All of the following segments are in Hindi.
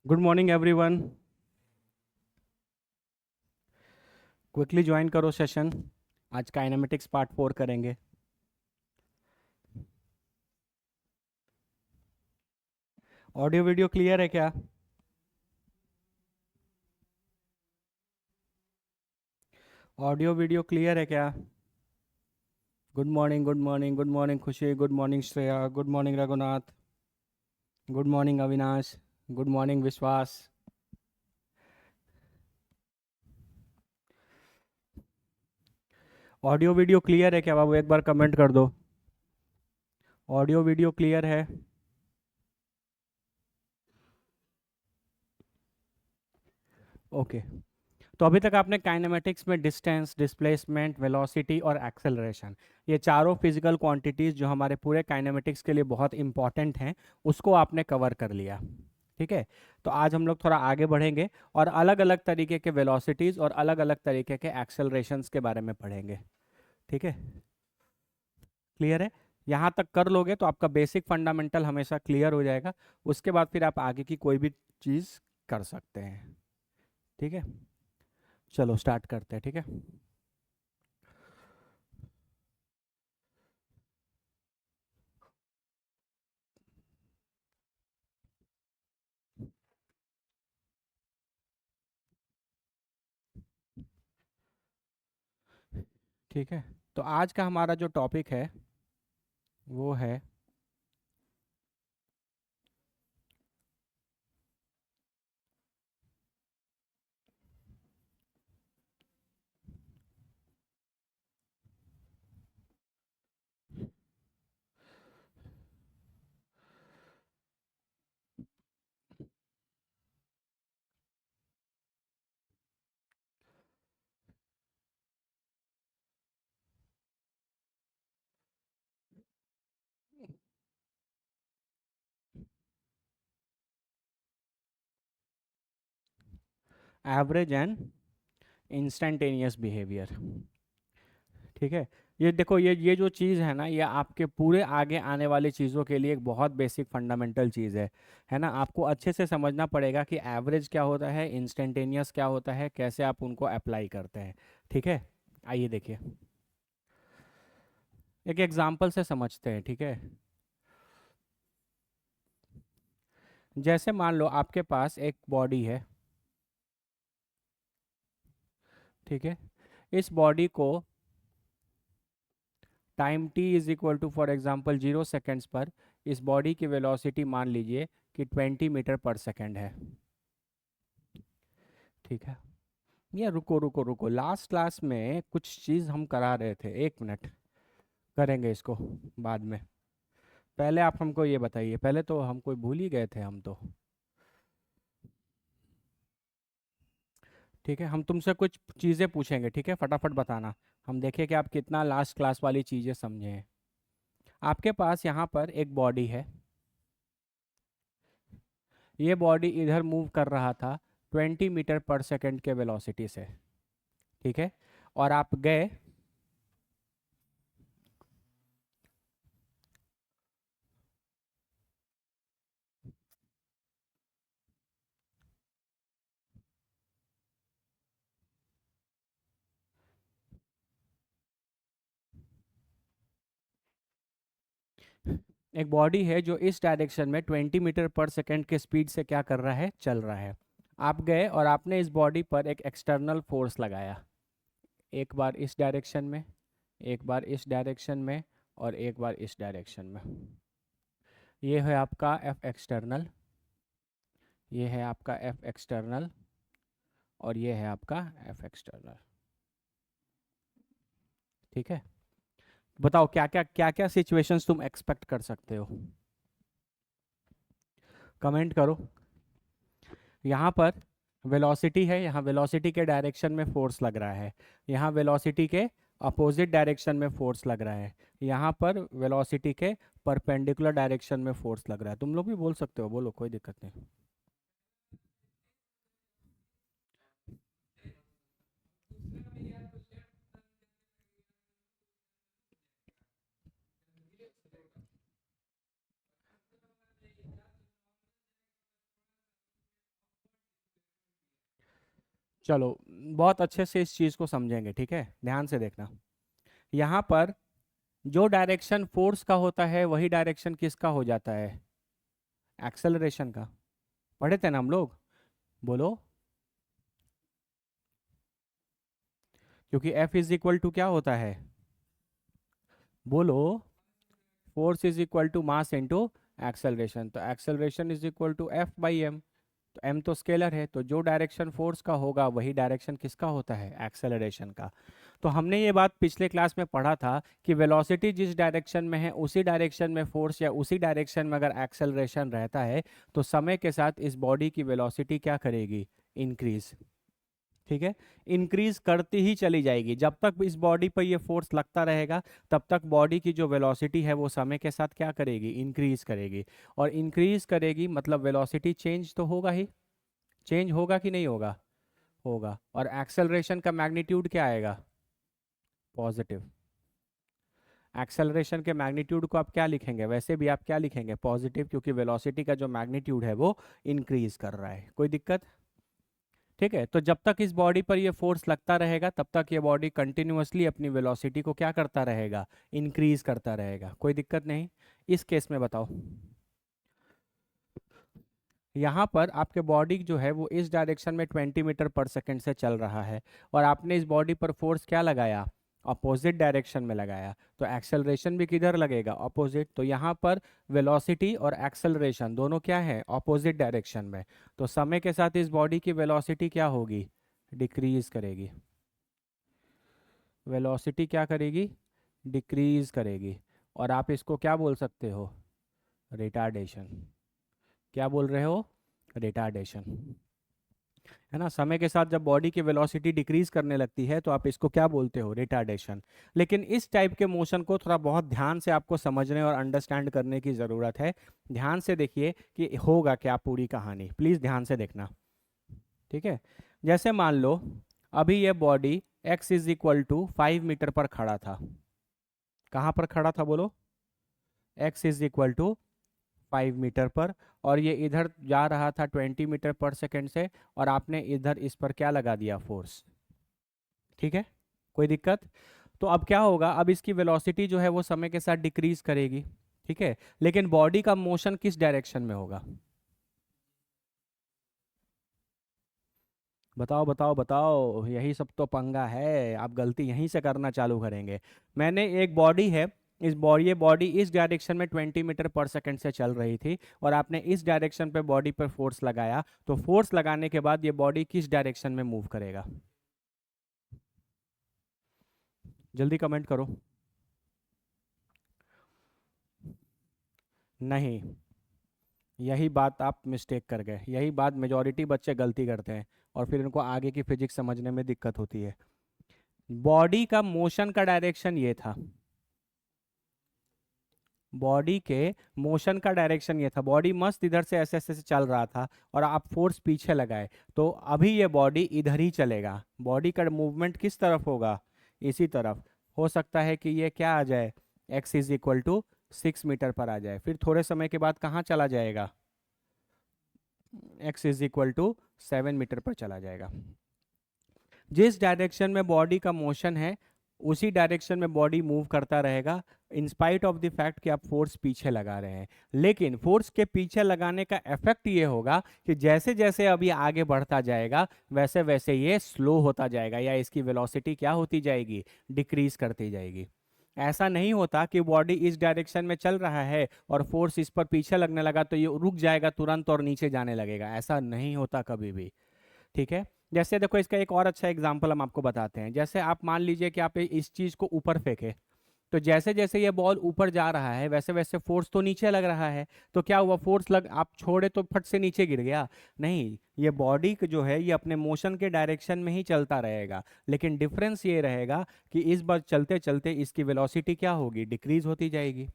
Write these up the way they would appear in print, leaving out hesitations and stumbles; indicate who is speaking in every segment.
Speaker 1: Good morning everyone. Quickly join करो सेशन। आज काइनेमेटिक्स पार्ट 4 करेंगे। ऑडियो वीडियो क्लियर है क्या? ऑडियो वीडियो क्लियर है क्या? Good morning, good morning, good morning Khushi, good morning Shreya, good morning Raghunath, good morning Avinash, good morning Vishwas. Audio video clear है क्या बाबू? एक बार कमेंट कर दो। ऑडियो वीडियो क्लियर है? ओके। तो अभी तक आपने काइनेमेटिक्स में डिस्टेंस, डिस्प्लेसमेंट, वेलोसिटी और एक्सेलरेशन, ये चारों फिजिकल क्वांटिटीज जो हमारे पूरे काइनेमेटिक्स के लिए बहुत इंपॉर्टेंट हैं, उसको आपने कवर कर लिया। ठीक है। तो आज हम लोग थोड़ा आगे बढ़ेंगे और अलग अलग तरीके के वेलोसिटीज और अलग अलग तरीके के एक्सेलरेशंस के बारे में पढ़ेंगे। ठीक है। क्लियर है? यहाँ तक कर लोगे तो आपका बेसिक फंडामेंटल हमेशा क्लियर हो जाएगा। उसके बाद फिर आप आगे की कोई भी चीज़ कर सकते हैं। ठीक है। चलो स्टार्ट करते हैं। ठीक है। ठीक है। तो आज का हमारा जो टॉपिक है वो है एवरेज एंड इंस्टेंटेनियस बिहेवियर। ठीक है। ये देखो, ये जो चीज़ है ना, ये आपके पूरे आगे आने वाली चीज़ों के लिए एक बहुत बेसिक फंडामेंटल चीज़ है ना। आपको अच्छे से समझना पड़ेगा कि एवरेज क्या होता है, इंस्टेंटेनियस क्या होता है, कैसे आप उनको अप्लाई करते हैं। ठीक है। आइए देखिए, एक एग्जांपल से समझते हैं। ठीक है। जैसे मान लो आपके पास एक बॉडी है। ठीक है। इस बॉडी को time t is equal to for example 0 seconds पर इस बॉडी की वेलोसिटी मान लीजिए कि 20 मीटर पर सेकेंड है। ठीक है। ये रुको रुको रुको, लास्ट क्लास में कुछ चीज़ हम करा रहे थे, 1 मिनट। करेंगे इसको बाद में। पहले आप हमको ये बताइए, पहले तो हम कोई भूल ही गए थे हम तो। ठीक है, हम तुमसे कुछ चीज़ें पूछेंगे। ठीक है, फटाफट बताना। हम देखें कि आप कितना लास्ट क्लास वाली चीज़ें समझे हैं। आपके पास यहाँ पर एक बॉडी है। ये बॉडी इधर मूव कर रहा था 20 मीटर पर सेकेंड के वेलोसिटी से। ठीक है। और आप गए, एक बॉडी है जो इस डायरेक्शन में 20 मीटर पर सेकेंड के स्पीड से क्या कर रहा है, चल रहा है। आप गए और आपने इस बॉडी पर एक एक्सटर्नल फोर्स लगाया। एक बार इस डायरेक्शन में, एक बार इस डायरेक्शन में, और एक बार इस डायरेक्शन में। ये है आपका एफ एक्सटर्नल, ये है आपका एफ एक्सटर्नल, और ये है आपका एफ एक्सटर्नल। ठीक है। बताओ क्या क्या सिचुएशंस तुम एक्सपेक्ट कर सकते हो? कमेंट करो। यहाँ पर वेलोसिटी है, यहाँ वेलोसिटी के डायरेक्शन में फोर्स लग रहा है। यहाँ वेलोसिटी के अपोजिट डायरेक्शन में फोर्स लग रहा है। यहाँ पर वेलोसिटी के परपेंडिकुलर डायरेक्शन में फोर्स लग रहा है। तुम लोग भी बोल सकते हो, बोलो, कोई दिक्कत नहीं। चलो, बहुत अच्छे से इस चीज़ को समझेंगे, ठीक है, ध्यान से देखना। यहाँ पर जो डायरेक्शन फोर्स का होता है वही डायरेक्शन किसका हो जाता है, एक्सेलरेशन का। पढ़े थे ना हम लोग, बोलो। क्योंकि F इज इक्वल टू क्या होता है, बोलो, force is equal to mass into acceleration. तो acceleration is equal to F by M. तो m तो स्केलर है, तो जो डायरेक्शन फोर्स का होगा वही डायरेक्शन किसका होता है, एक्सेलरेशन का। तो हमने ये बात पिछले क्लास में पढ़ा था कि वेलोसिटी जिस डायरेक्शन में है उसी डायरेक्शन में फोर्स या उसी डायरेक्शन में अगर एक्सेलरेशन रहता है तो समय के साथ इस बॉडी की वेलोसिटी क्या करेगी, इंक्रीज। ठीक है, इंक्रीज करती ही चली जाएगी। जब तक इस बॉडी पर ये फोर्स लगता रहेगा तब तक बॉडी की जो वेलोसिटी है वो समय के साथ क्या करेगी, इंक्रीज करेगी। और इंक्रीज करेगी मतलब वेलोसिटी चेंज तो होगा ही, चेंज होगा कि नहीं होगा, होगा। और एक्सेलरेशन का मैग्नीट्यूड क्या आएगा, पॉजिटिव। एक्सेलरेशन के मैग्नीट्यूड को आप क्या लिखेंगे, वैसे भी आप क्या लिखेंगे, पॉजिटिव, क्योंकि वेलोसिटी का जो मैग्नीट्यूड है वो इंक्रीज कर रहा है। कोई दिक्कत, ठीक है। तो जब तक इस बॉडी पर ये फोर्स लगता रहेगा तब तक ये बॉडी कंटिन्यूअसली अपनी वेलोसिटी को क्या करता रहेगा, इंक्रीज करता रहेगा। कोई दिक्कत नहीं। इस केस में बताओ, यहाँ पर आपके बॉडी जो है वो इस डायरेक्शन में 20 मीटर पर सेकंड से चल रहा है और आपने इस बॉडी पर फोर्स क्या लगाया, अपोजिट डायरेक्शन में लगाया। तो एक्सेलरेशन भी किधर लगेगा, अपोजिट। तो यहाँ पर वेलोसिटी और एक्सेलरेशन दोनों क्या है, अपोजिट डायरेक्शन में। तो समय के साथ इस बॉडी की वेलोसिटी क्या होगी, डिक्रीज करेगी। वेलोसिटी क्या करेगी, डिक्रीज करेगी। और आप इसको क्या बोल सकते हो, रिटार्डेशन। क्या बोल रहे हो, रिटार्डेशन, है ना। समय के साथ जब बॉडी की वेलोसिटी डिक्रीज करने लगती है तो आप इसको क्या बोलते हो, रिटार्डेशन। लेकिन इस टाइप के मोशन को थोड़ा बहुत ध्यान से आपको समझने और अंडरस्टैंड करने की ज़रूरत है। ध्यान से देखिए कि होगा क्या पूरी कहानी, प्लीज़ ध्यान से देखना, ठीक है। जैसे मान लो अभी ये body x is equal to 5 metre पर खड़ा था। कहाँ पर खड़ा था बोलो, x is equal to 5 metre पर। और ये इधर जा रहा था 20 मीटर पर सेकेंड से, और आपने इधर इस पर क्या लगा दिया, फोर्स। ठीक है, कोई दिक्कत। तो अब क्या होगा, अब इसकी वेलोसिटी जो है वो समय के साथ डिक्रीज करेगी, ठीक है। लेकिन बॉडी का मोशन किस डायरेक्शन में होगा, बताओ बताओ बताओ, यही सब तो पंगा है, आप गलती यहीं से करना चालू करेंगे। मैंने एक बॉडी है, इस बॉडी, ये बॉडी इस डायरेक्शन में 20 मीटर पर सेकंड से चल रही थी और आपने इस डायरेक्शन पे बॉडी पर फोर्स लगाया। तो फोर्स लगाने के बाद ये बॉडी किस डायरेक्शन में मूव करेगा, जल्दी कमेंट करो। नहीं, यही बात आप मिस्टेक कर गए, यही बात मेजॉरिटी बच्चे गलती करते हैं और फिर इनको आगे की फिजिक्स समझने में दिक्कत होती है। बॉडी का मोशन का डायरेक्शन ये था, बॉडी के मोशन का डायरेक्शन ये था, बॉडी मस्त इधर से ऐसे ऐसे से चल रहा था और आप फोर्स पीछे लगाए तो अभी ये बॉडी इधर ही चलेगा। बॉडी का मूवमेंट किस तरफ होगा, इसी तरफ। हो सकता है कि ये क्या आ जाए, x is equal to 6 metre पर आ जाए, फिर थोड़े समय के बाद कहाँ चला जाएगा, x is equal to 7 metre पर चला जाएगा। जिस डायरेक्शन में बॉडी का मोशन है उसी डायरेक्शन में बॉडी मूव करता रहेगा, in spite of the fact कि आप फोर्स पीछे लगा रहे हैं। लेकिन फोर्स के पीछे लगाने का इफेक्ट ये होगा कि जैसे जैसे अब ये आगे बढ़ता जाएगा वैसे वैसे ये स्लो होता जाएगा, या इसकी वेलोसिटी क्या होती जाएगी, डिक्रीज करती जाएगी। ऐसा नहीं होता कि बॉडी इस डायरेक्शन में चल रहा है और फोर्स इस पर पीछे लगने लगा तो ये रुक जाएगा तुरंत और नीचे जाने लगेगा, ऐसा नहीं होता कभी भी, ठीक है। जैसे देखो, इसका एक और अच्छा एग्जांपल हम आपको बताते हैं। जैसे आप मान लीजिए कि आप इस चीज को ऊपर फेंके, तो जैसे जैसे ये बॉल ऊपर जा रहा है वैसे वैसे फोर्स तो नीचे लग रहा है। तो क्या हुआ, फोर्स लग, आप छोड़े तो फट से नीचे गिर गया, नहीं। ये बॉडी जो है ये अपने मोशन के डायरेक्शन में ही चलता रहेगा, लेकिन डिफरेंस ये रहेगा कि इस बार चलते चलते इसकी वेलोसिटी क्या होगी, डिक्रीज होती जाएगी।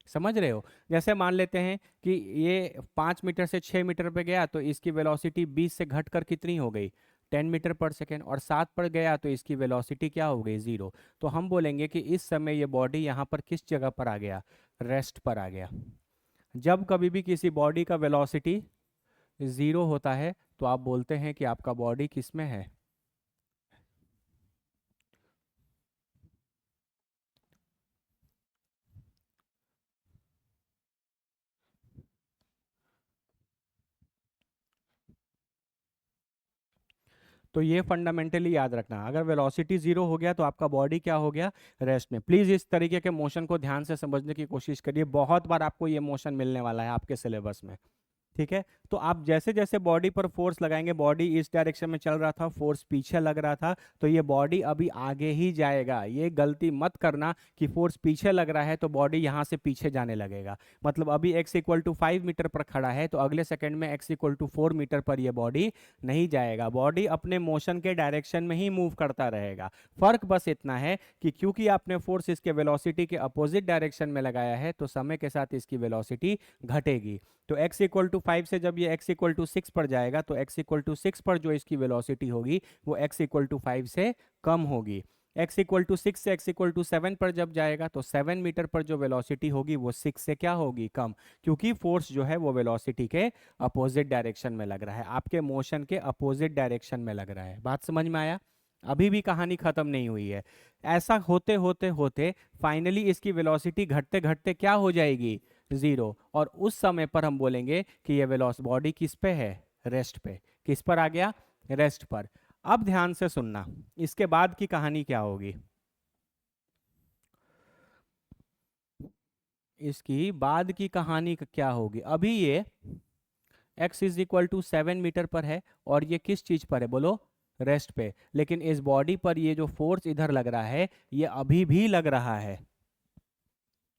Speaker 1: समझ रहे हो। जैसे मान लेते हैं कि ये 5 मीटर से 6 मीटर पे गया तो इसकी वेलोसिटी 20 से घटकर कितनी हो गई, 10 मीटर पर सेकेंड। और 7 पर गया तो इसकी वेलोसिटी क्या हो गई, 0। तो हम बोलेंगे कि इस समय ये बॉडी यहाँ पर किस जगह पर आ गया, रेस्ट पर आ गया। जब कभी भी किसी बॉडी का वेलोसिटी 0 होता है तो आप बोलते हैं कि आपका बॉडी किस में है, तो ये फंडामेंटली याद रखना, अगर वेलोसिटी जीरो हो गया तो आपका बॉडी क्या हो गया, रेस्ट में। प्लीज इस तरीके के मोशन को ध्यान से समझने की कोशिश करिए, बहुत बार आपको ये मोशन मिलने वाला है आपके सिलेबस में। ठीक है, तो आप जैसे जैसे बॉडी पर फोर्स लगाएंगे, बॉडी इस डायरेक्शन में चल रहा था, फोर्स पीछे लग रहा था, तो ये बॉडी अभी आगे ही जाएगा। ये गलती मत करना कि फोर्स पीछे लग रहा है तो बॉडी यहाँ से पीछे जाने लगेगा। मतलब अभी x इक्वल टू 5 मीटर पर खड़ा है तो अगले सेकंड में x इक्वल टू 4 मीटर पर ये बॉडी नहीं जाएगा, बॉडी अपने मोशन के डायरेक्शन में ही मूव करता रहेगा। फर्क बस इतना है कि क्योंकि आपने फोर्स इसके वेलोसिटी के अपोजिट डायरेक्शन में लगाया है तो समय के साथ इसकी वेलोसिटी घटेगी। तो x इक्वल टू 5 से जब ये x इक्वल टू 6 पर जाएगा तो x इक्वल टू 6 पर जो इसकी वेलोसिटी होगी वो x इक्वल टू 5 से कम होगी। x इक्वल टू 6 से x इक्वल टू 7 पर जब जाएगा तो 7 मीटर पर जो वेलोसिटी होगी वो 6 से क्या होगी, कम, क्योंकि फोर्स जो है वो वेलोसिटी के अपोजिट डायरेक्शन में लग रहा है, आपके मोशन के अपोजिट डायरेक्शन में लग रहा है। बात समझ में आया? अभी भी कहानी खत्म नहीं हुई है। ऐसा होते होते होते फाइनली इसकी वेलोसिटी घटते घटते क्या हो जाएगी, जीरो। और उस समय पर हम बोलेंगे कि ये वेलोस बॉडी किस पे है, रेस्ट पे। किस पर आ गया, रेस्ट पर। अब ध्यान से सुनना, इसके बाद की कहानी क्या होगी। इसकी बाद की कहानी क्या होगी, अभी ये x is equal to 7 metre पर है और ये किस चीज पर है बोलो, रेस्ट पे। लेकिन इस बॉडी पर ये जो फोर्स इधर लग रहा है ये अभी भी लग रहा है।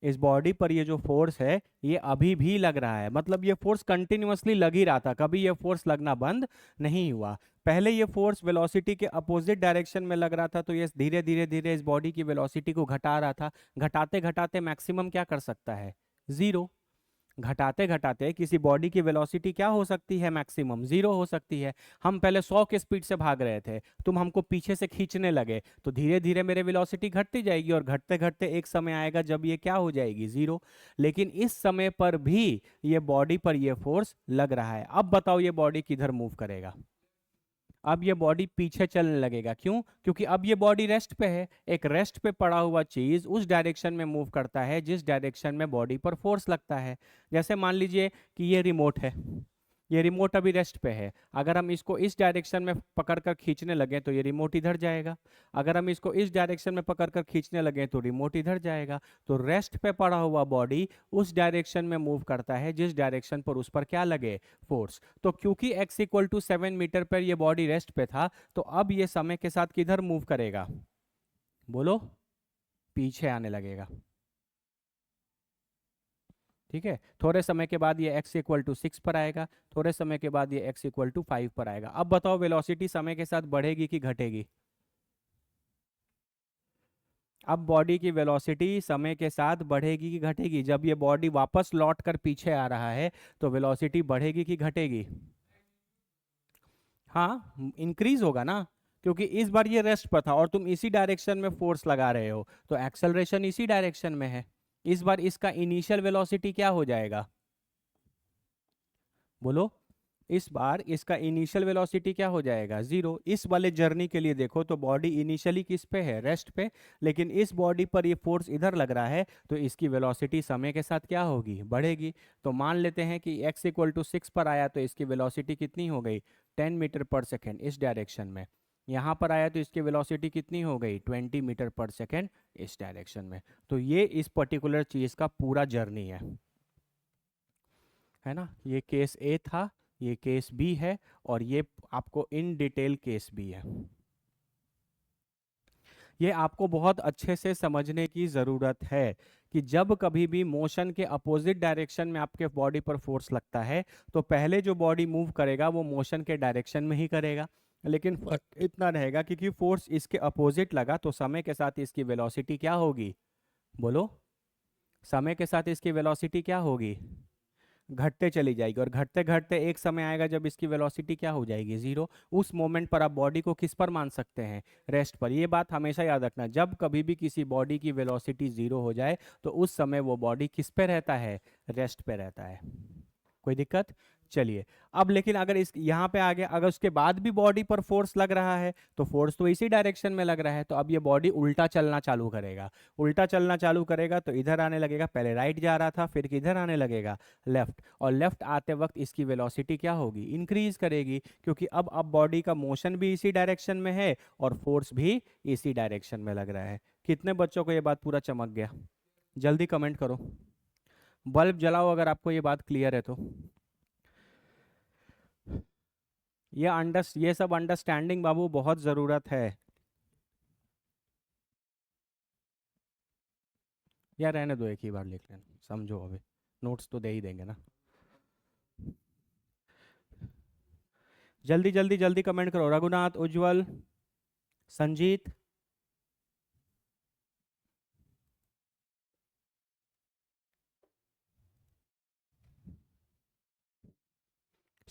Speaker 1: इस बॉडी पर ये जो फोर्स है ये अभी भी लग रहा है, मतलब ये फोर्स कंटिन्यूअसली लग ही रहा था, कभी ये फोर्स लगना बंद नहीं हुआ। पहले ये फोर्स वेलोसिटी के अपोजिट डायरेक्शन में लग रहा था तो ये धीरे धीरे धीरे इस बॉडी की वेलोसिटी को घटा रहा था। घटाते घटाते मैक्सिमम क्या कर सकता है, जीरो। घटाते घटाते किसी बॉडी की वेलोसिटी क्या हो सकती है, मैक्सिमम जीरो हो सकती है। हम पहले 100 के स्पीड से भाग रहे थे, तुम हमको पीछे से खींचने लगे तो धीरे धीरे मेरे वेलोसिटी घटती जाएगी और घटते घटते एक समय आएगा जब ये क्या हो जाएगी, जीरो। लेकिन इस समय पर भी ये बॉडी पर ये फोर्स लग रहा है। अब बताओ ये बॉडी किधर मूव करेगा, अब ये बॉडी पीछे चलने लगेगा। क्यों? क्योंकि अब ये बॉडी रेस्ट पे है। एक रेस्ट पे पड़ा हुआ चीज उस डायरेक्शन में मूव करता है जिस डायरेक्शन में बॉडी पर फोर्स लगता है। जैसे मान लीजिए कि ये रिमोट है, ये रिमोट अभी रेस्ट पे है, अगर हम इसको इस डायरेक्शन में पकड़कर खींचने लगे तो ये रिमोट इधर जाएगा, अगर हम इसको इस डायरेक्शन में पकड़कर खींचने लगे तो रिमोट इधर जाएगा। तो रेस्ट पे पड़ा हुआ बॉडी उस डायरेक्शन में मूव करता है जिस डायरेक्शन पर उस पर क्या लगे, फोर्स। तो क्योंकि x इक्वल टू 7 मीटर पर ये बॉडी रेस्ट पे था तो अब ये समय के साथ किधर मूव करेगा, बोलो, पीछे आने लगेगा। ठीक है, थोड़े समय के बाद ये x इक्वल टू 6 पर आएगा, थोड़े समय के बाद ये x इक्वल टू 5 पर आएगा। अब बताओ वेलोसिटी समय के साथ बढ़ेगी कि घटेगी। अब बॉडी की वेलोसिटी समय के साथ बढ़ेगी कि घटेगी, जब ये बॉडी वापस लौट कर पीछे आ रहा है तो वेलोसिटी बढ़ेगी कि घटेगी, हाँ इंक्रीज होगा ना, क्योंकि इस बार ये रेस्ट पर था और तुम इसी डायरेक्शन में फोर्स लगा रहे हो तो एक्सेलरेशन इसी डायरेक्शन में है। इस बार इसका इनिशियल वेलोसिटी क्या हो जाएगा, बोलो, इस बार इसका इनिशियल वेलोसिटी क्या हो जाएगा, जीरो। इस वाले जर्नी के लिए देखो तो बॉडी इनिशियली किस पे है, रेस्ट पे, लेकिन इस बॉडी पर ये फोर्स इधर लग रहा है तो इसकी वेलोसिटी समय के साथ क्या होगी, बढ़ेगी। तो मान लेते हैं कि x इक्वल टू 6 पर आया तो इसकी वेलोसिटी कितनी हो गई, 10 मीटर पर सेकेंड इस डायरेक्शन में। यहाँ पर आया तो इसकी वेलोसिटी कितनी हो गई, 20 मीटर पर सेकेंड इस डायरेक्शन में। तो ये इस पर्टिकुलर चीज का पूरा जर्नी है ना। ये केस ए था, ये केस बी है और ये आपको इन डिटेल केस बी है। ये आपको बहुत अच्छे से समझने की ज़रूरत है कि जब कभी भी मोशन के अपोजिट डायरेक्शन में आपके बॉडी पर फोर्स लगता है तो पहले जो बॉडी मूव करेगा वो मोशन के डायरेक्शन में ही करेगा, लेकिन फर्क इतना रहेगा क्योंकि फोर्स इसके अपोजिट लगा तो समय के साथ इसकी वेलोसिटी क्या होगी, बोलो, समय के साथ इसकी वेलोसिटी क्या होगी, घटते चली जाएगी और घटते घटते एक समय आएगा जब इसकी वेलोसिटी क्या हो जाएगी, जीरो। उस मोमेंट पर आप बॉडी को किस पर मान सकते हैं, रेस्ट पर। ये बात हमेशा याद रखना, जब कभी भी किसी बॉडी की वेलोसिटी जीरो हो जाए तो उस समय वो बॉडी किस पे रहता है, रेस्ट पे रहता है। कोई दिक्कत? चलिए, अब लेकिन अगर इस यहाँ पे आ गया, अगर उसके बाद भी बॉडी पर फोर्स लग रहा है तो फोर्स तो इसी डायरेक्शन में लग रहा है, तो अब ये बॉडी उल्टा चलना चालू करेगा। उल्टा चलना चालू करेगा तो इधर आने लगेगा, पहले राइट जा रहा था फिर किधर आने लगेगा, लेफ्ट। और लेफ्ट आते वक्त इसकी वेलोसिटी क्या होगी, इंक्रीज करेगी, क्योंकि अब बॉडी का मोशन भी इसी डायरेक्शन में है और फोर्स भी इसी डायरेक्शन में लग रहा है। कितने बच्चों को ये बात पूरा चमक गया? जल्दी कमेंट करो, बल्ब जलाओ अगर आपको ये बात क्लियर है तो। ये सब अंडरस्टैंडिंग बाबू बहुत ज़रूरत है। या रहने दो, एक ही बार लिख लेना, समझो अभी, नोट्स तो दे ही देंगे ना। जल्दी जल्दी जल्दी कमेंट करो, रघुनाथ, उज्जवल, संजीत,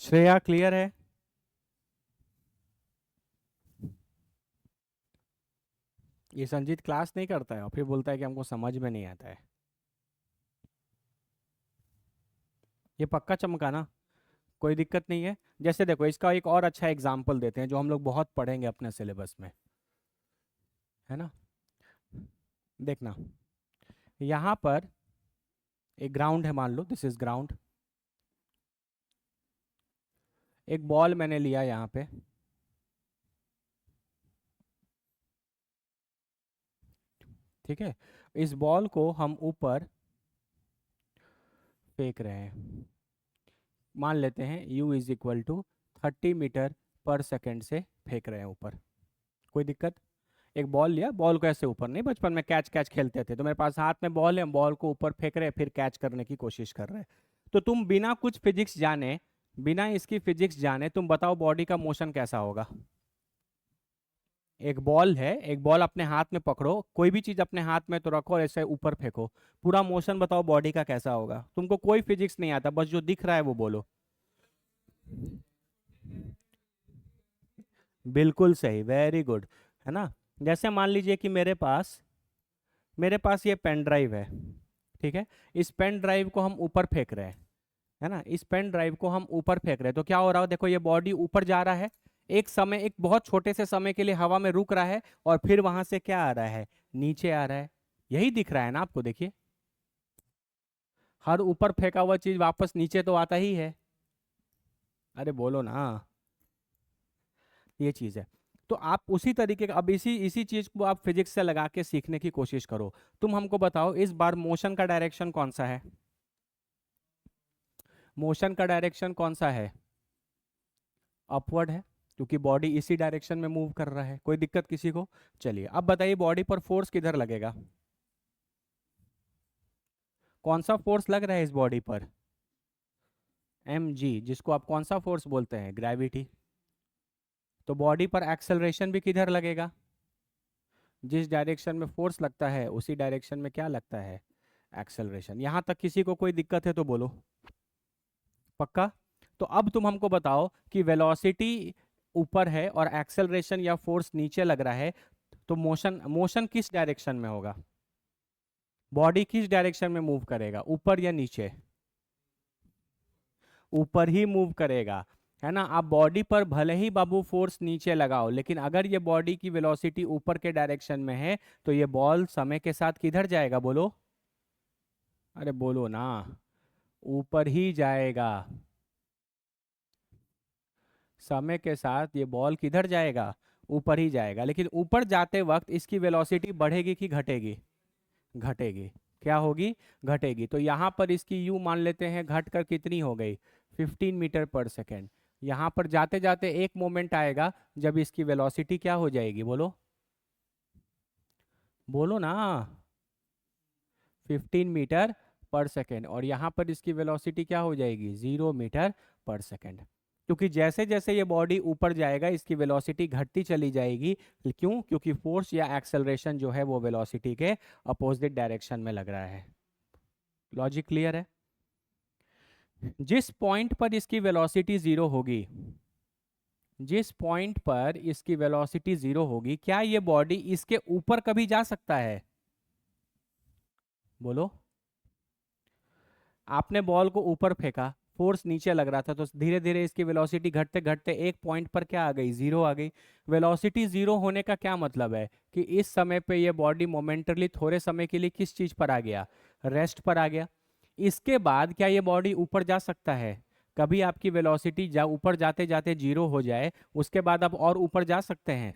Speaker 1: श्रेया, क्लियर है? ये संजीत क्लास नहीं करता है और फिर बोलता है कि हमको समझ में नहीं आता है। ये पक्का चमका ना? कोई दिक्कत नहीं है। जैसे देखो, इसका एक और अच्छा एग्जाम्पल देते हैं जो हम लोग बहुत पढ़ेंगे अपने सिलेबस में, है ना। देखना, यहाँ पर एक ग्राउंड है, मान लो दिस इज ग्राउंड। एक बॉल मैंने लिया यहाँ पे, ठीक है। इस बॉल को हम ऊपर फेंक रहे हैं, मान लेते हैं u is equal to 30 metre पर सेकेंड से फेंक रहे हैं ऊपर। कोई दिक्कत? एक बॉल लिया, बॉल को ऐसे ऊपर नहीं, बचपन में कैच कैच खेलते थे तो मेरे पास हाथ में बॉल है, हम बॉल को ऊपर फेंक रहे हैं फिर कैच करने की कोशिश कर रहे हैं। तो तुम बिना कुछ फिजिक्स जाने, बिना इसकी फिजिक्स जाने तुम बताओ बॉडी का मोशन कैसा होगा। एक बॉल है, एक बॉल अपने हाथ में पकड़ो, कोई भी चीज अपने हाथ में तो रखो और ऐसे ऊपर फेंको, पूरा मोशन बताओ बॉडी का कैसा होगा। तुमको कोई फिजिक्स नहीं आता, बस जो दिख रहा है वो बोलो। बिल्कुल सही, वेरी गुड, है ना। जैसे मान लीजिए कि मेरे पास ये पेन ड्राइव है, ठीक है। इस पेन ड्राइव को हम ऊपर फेंक रहे हैं, है ना। इस पेन ड्राइव को हम ऊपर फेंक रहे हैं तो क्या हो रहा है, देखो ये बॉडी ऊपर जा रहा है, एक समय, एक बहुत छोटे से समय के लिए हवा में रुक रहा है और फिर वहां से क्या आ रहा है, नीचे आ रहा है। यही दिख रहा है ना आपको, देखिए हर ऊपर फेंका हुआ चीज वापस नीचे तो आता ही है। अरे बोलो ना, ये चीज है। तो आप उसी तरीके का, अब इसी इसी चीज को आप फिजिक्स से लगा के सीखने की कोशिश करो। तुम हमको बताओ इस बार मोशन का डायरेक्शन कौन सा है, मोशन का डायरेक्शन कौन सा है, अपवर्ड है, क्योंकि बॉडी इसी डायरेक्शन में मूव कर रहा है। कोई दिक्कत किसी को? चलिए अब बताइए बॉडी पर फोर्स किधर लगेगा, कौन सा फोर्स लग रहा है इस बॉडी पर, mg, जिसको आप कौन सा फोर्स बोलते हैं, ग्रेविटी। तो बॉडी पर एक्सेलरेशन भी किधर लगेगा, जिस डायरेक्शन में फोर्स लगता है उसी डायरेक्शन में क्या लगता है, एक्सेलरेशन। यहां तक किसी को कोई दिक्कत है तो बोलो, पक्का? तो अब तुम हमको बताओ कि वेलोसिटी ऊपर है और एक्सेलरेशन या फोर्स नीचे लग रहा है, तो मोशन मोशन किस डायरेक्शन में होगा, बॉडी किस डायरेक्शन में मूव करेगा, ऊपर या नीचे? ऊपर ही मूव करेगा, है ना। आप बॉडी पर भले ही बाबू फोर्स नीचे लगाओ, लेकिन अगर ये बॉडी की वेलोसिटी ऊपर के डायरेक्शन में है तो ये बॉल समय के साथ किधर जाएगा, बोलो, अरे बोलो ना, ऊपर ही जाएगा। समय के साथ ये बॉल किधर जाएगा, ऊपर ही जाएगा। लेकिन ऊपर जाते वक्त इसकी वेलोसिटी बढ़ेगी कि घटेगी, घटेगी। क्या होगी, घटेगी। तो यहाँ पर इसकी यू मान लेते हैं, घट कर कितनी हो गई, 15 मीटर पर सेकेंड। यहाँ पर जाते जाते एक मोमेंट आएगा जब इसकी वेलोसिटी क्या हो जाएगी, बोलो, बोलो ना, 15 मीटर पर सेकेंड। और यहाँ पर इसकी वेलोसिटी क्या हो जाएगी, 0 मीटर पर सेकेंड। क्योंकि जैसे जैसे ये बॉडी ऊपर जाएगा इसकी वेलोसिटी घटती चली जाएगी। क्यों? क्योंकि फोर्स या एक्सेलरेशन जो है वो वेलोसिटी के अपोजिट डायरेक्शन में लग रहा है। लॉजिक क्लियर है? जिस पॉइंट पर इसकी वेलोसिटी जीरो होगी, जिस पॉइंट पर इसकी वेलोसिटी जीरो होगी, क्या ये बॉडी इसके ऊपर कभी जा सकता है, बोलो। आपने बॉल को ऊपर फेंका, फोर्स नीचे लग रहा था, तो धीरे धीरे इसकी वेलोसिटी घटते घटते एक पॉइंट पर क्या आ गई, जीरो आ गई। वेलोसिटी जीरो होने का क्या मतलब है कि इस समय पे ये बॉडी मोमेंटरली थोड़े समय के लिए किस चीज पर आ गया, रेस्ट पर आ गया। इसके बाद क्या ये बॉडी ऊपर जा सकता है? कभी आपकी वेलोसिटी जा ऊपर जाते जाते जीरो हो जाए, उसके बाद आप और ऊपर जा सकते हैं?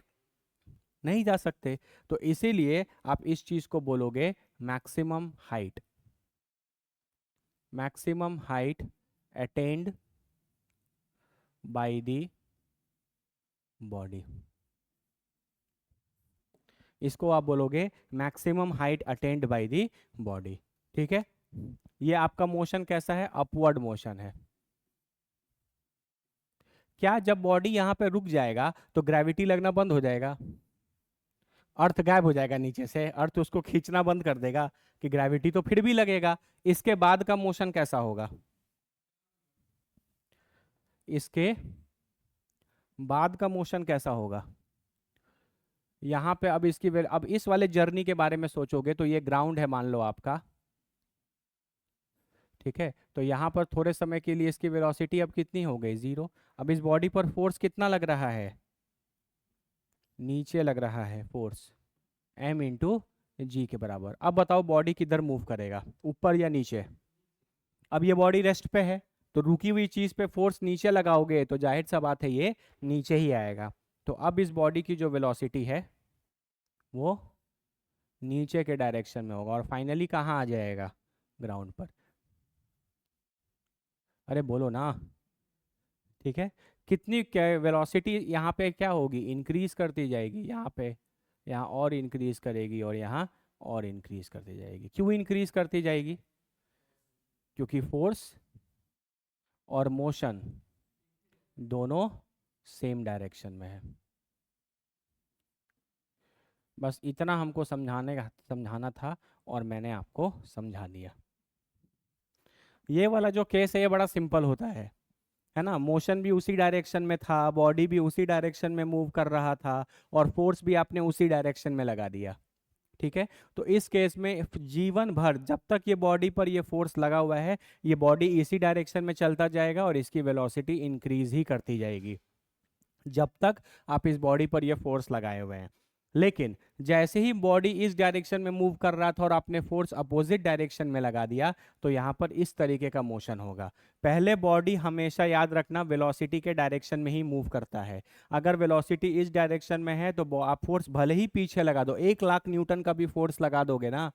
Speaker 1: नहीं जा सकते। तो इसीलिए आप इस चीज को बोलोगे maximum height, maximum height attend by the body. इसको आप बोलोगे maximum height attend by the body. ठीक है, ये आपका मोशन कैसा है, अपवर्ड मोशन है। क्या जब बॉडी यहां पे रुक जाएगा तो ग्रेविटी लगना बंद हो जाएगा? अर्थ गायब हो जाएगा नीचे से, अर्थ उसको खींचना बंद कर देगा कि ग्रेविटी तो फिर भी लगेगा। इसके बाद का मोशन कैसा होगा? इसके बाद का मोशन कैसा होगा? यहाँ पे अब अब इस वाले जर्नी के बारे में सोचोगे तो ये ग्राउंड है मान लो आपका। ठीक है, तो यहाँ पर थोड़े समय के लिए इसकी वेलोसिटी अब कितनी हो गई, जीरो। अब इस बॉडी पर फोर्स कितना लग रहा है, नीचे लग रहा है फोर्स, एम इंटू जी के बराबर। अब बताओ बॉडी किधर मूव करेगा, ऊपर या नीचे? अब ये बॉडी रेस्ट पे है, तो रुकी हुई चीज पे फोर्स नीचे लगाओगे तो जाहिर सा बात है ये नीचे ही आएगा। तो अब इस बॉडी की जो वेलोसिटी है वो नीचे के डायरेक्शन में होगा और फाइनली कहाँ आ जाएगा, ग्राउंड पर। अरे बोलो ना। ठीक है, कितनी क्या वेलोसिटी यहाँ पे क्या होगी, इंक्रीज करती जाएगी, यहाँ पे, यहाँ और इंक्रीज करेगी और यहाँ और इंक्रीज करती जाएगी। क्यों इंक्रीज करती जाएगी? क्योंकि फोर्स और मोशन दोनों सेम डायरेक्शन में है। बस इतना हमको समझाना था और मैंने आपको समझा दिया। ये वाला जो केस है ये बड़ा सिंपल होता है ना। मोशन भी उसी डायरेक्शन में था, बॉडी भी उसी डायरेक्शन में मूव कर रहा था और फोर्स भी आपने उसी डायरेक्शन में लगा दिया। ठीक है, तो इस केस में जीवन भर जब तक ये बॉडी पर ये फोर्स लगा हुआ है, ये बॉडी इसी डायरेक्शन में चलता जाएगा और इसकी वेलोसिटी इंक्रीज ही करती जाएगी जब तक आप इस बॉडी पर ये फोर्स लगाए हुए हैं। लेकिन जैसे ही बॉडी इस डायरेक्शन में मूव कर रहा था और आपने फोर्स अपोजिट डायरेक्शन में लगा दिया, तो यहाँ पर इस तरीके का मोशन होगा। पहले बॉडी हमेशा याद रखना वेलोसिटी के डायरेक्शन में ही मूव करता है। अगर वेलोसिटी इस डायरेक्शन में है तो आप फोर्स भले ही पीछे लगा दो, 1,00,000 न्यूटन का भी फोर्स लगा दोगे ना,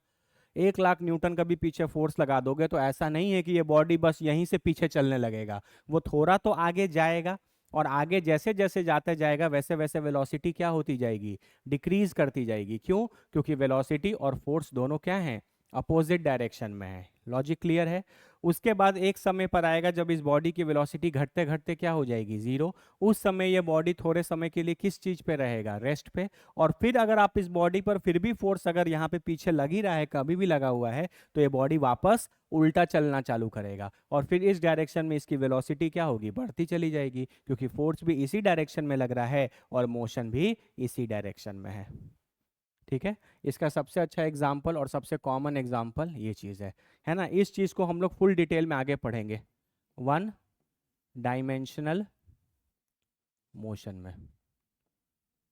Speaker 1: 1,00,000 न्यूटन का भी पीछे फोर्स लगा दोगे, तो ऐसा नहीं है कि ये बॉडी बस यहीं से पीछे चलने लगेगा। वो थोड़ा तो आगे जाएगा और आगे जैसे जैसे जाते जाएगा वैसे वैसे वेलोसिटी क्या होती जाएगी, डिक्रीज करती जाएगी। क्यों? क्योंकि वेलोसिटी और फोर्स दोनों क्या हैं, अपोजिट डायरेक्शन में है। लॉजिक क्लियर है? उसके बाद एक समय पर आएगा जब इस बॉडी की वेलोसिटी घटते घटते क्या हो जाएगी, जीरो। उस समय ये बॉडी थोड़े समय के लिए किस चीज पे रहेगा, रेस्ट पे। और फिर अगर आप इस बॉडी पर फिर भी फोर्स अगर यहाँ पे पीछे लग ही रहा है, कभी भी लगा हुआ है, तो ये बॉडी वापस उल्टा चलना चालू करेगा और फिर इस डायरेक्शन में इसकी वेलोसिटी क्या होगी, बढ़ती चली जाएगी, क्योंकि फोर्स भी इसी डायरेक्शन में लग रहा है और मोशन भी इसी डायरेक्शन में है। ठीक है, इसका सबसे अच्छा एग्जाम्पल और सबसे कॉमन एग्जाम्पल ये चीज़ है ना। इस चीज़ को हम लोग फुल डिटेल में आगे पढ़ेंगे वन डायमेंशनल मोशन में,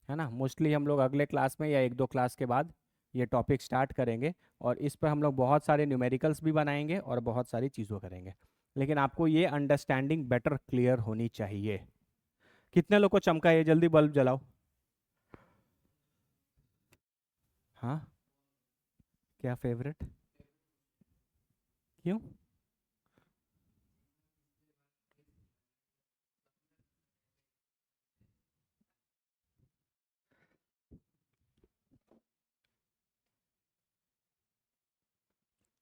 Speaker 1: है ना। मोस्टली हम लोग अगले क्लास में या एक दो क्लास के बाद ये टॉपिक स्टार्ट करेंगे और इस पर हम लोग बहुत सारे न्यूमेरिकल्स भी बनाएंगे और बहुत सारी चीज़ों करेंगे। लेकिन आपको ये अंडरस्टैंडिंग बेटर क्लियर होनी चाहिए। कितने लोग को चमका, ये जल्दी बल्ब जलाओ। हाँ, क्या फेवरेट, क्यों?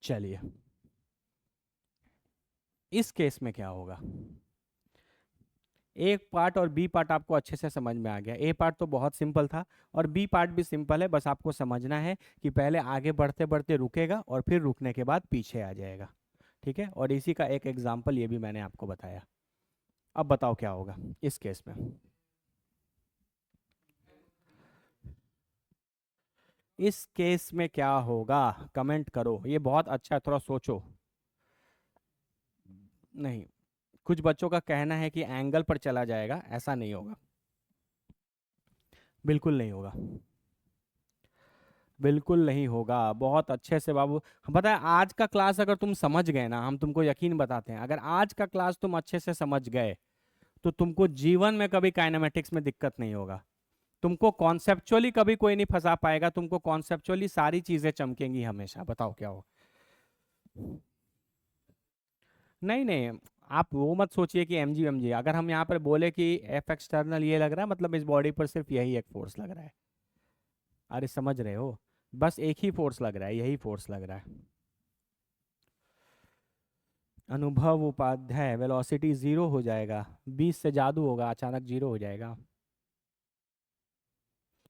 Speaker 1: चलिए, इस केस में क्या होगा, एक पार्ट और बी पार्ट आपको अच्छे से समझ में आ गया। ए पार्ट तो बहुत सिंपल था और बी पार्ट भी सिंपल है, बस आपको समझना है कि पहले आगे बढ़ते बढ़ते रुकेगा और फिर रुकने के बाद पीछे आ जाएगा। ठीक है, और इसी का एक एग्जाम्पल ये भी मैंने आपको बताया। अब बताओ क्या होगा इस केस में। इस केस में क्या होगा, कमेंट करो, ये बहुत अच्छा है, थोड़ा सोचो। नहीं, कुछ बच्चों का कहना है कि एंगल पर चला जाएगा, ऐसा नहीं होगा, बिल्कुल नहीं होगा, बिल्कुल नहीं होगा। बहुत अच्छे से बाबू, हम पता है आज का क्लास अगर तुम समझ गए ना, हम तुमको यकीन बताते हैं, अगर आज का क्लास तुम अच्छे से समझ गए तो तुमको जीवन में कभी काइनेमेटिक्स में दिक्कत नहीं होगा। तुमको कॉन्सेप्चुअली कभी कोई नहीं फंसा पाएगा, तुमको कॉन्सेप्चुअली सारी चीजें चमकेंगी हमेशा। बताओ क्या हो। नहीं नहीं, आप वो मत सोचिए कि एमजी अगर हम यहाँ पर बोले कि एफ एक्सटर्नल ये लग रहा है, मतलब इस बॉडी पर सिर्फ यही एक फोर्स लग रहा है। अरे समझ रहे हो, बस एक ही फोर्स लग रहा है, यही फोर्स लग रहा है। अनुभव उपाध्याय, वेलोसिटी जीरो हो जाएगा, 20 से जादू होगा, अचानक जीरो हो जाएगा।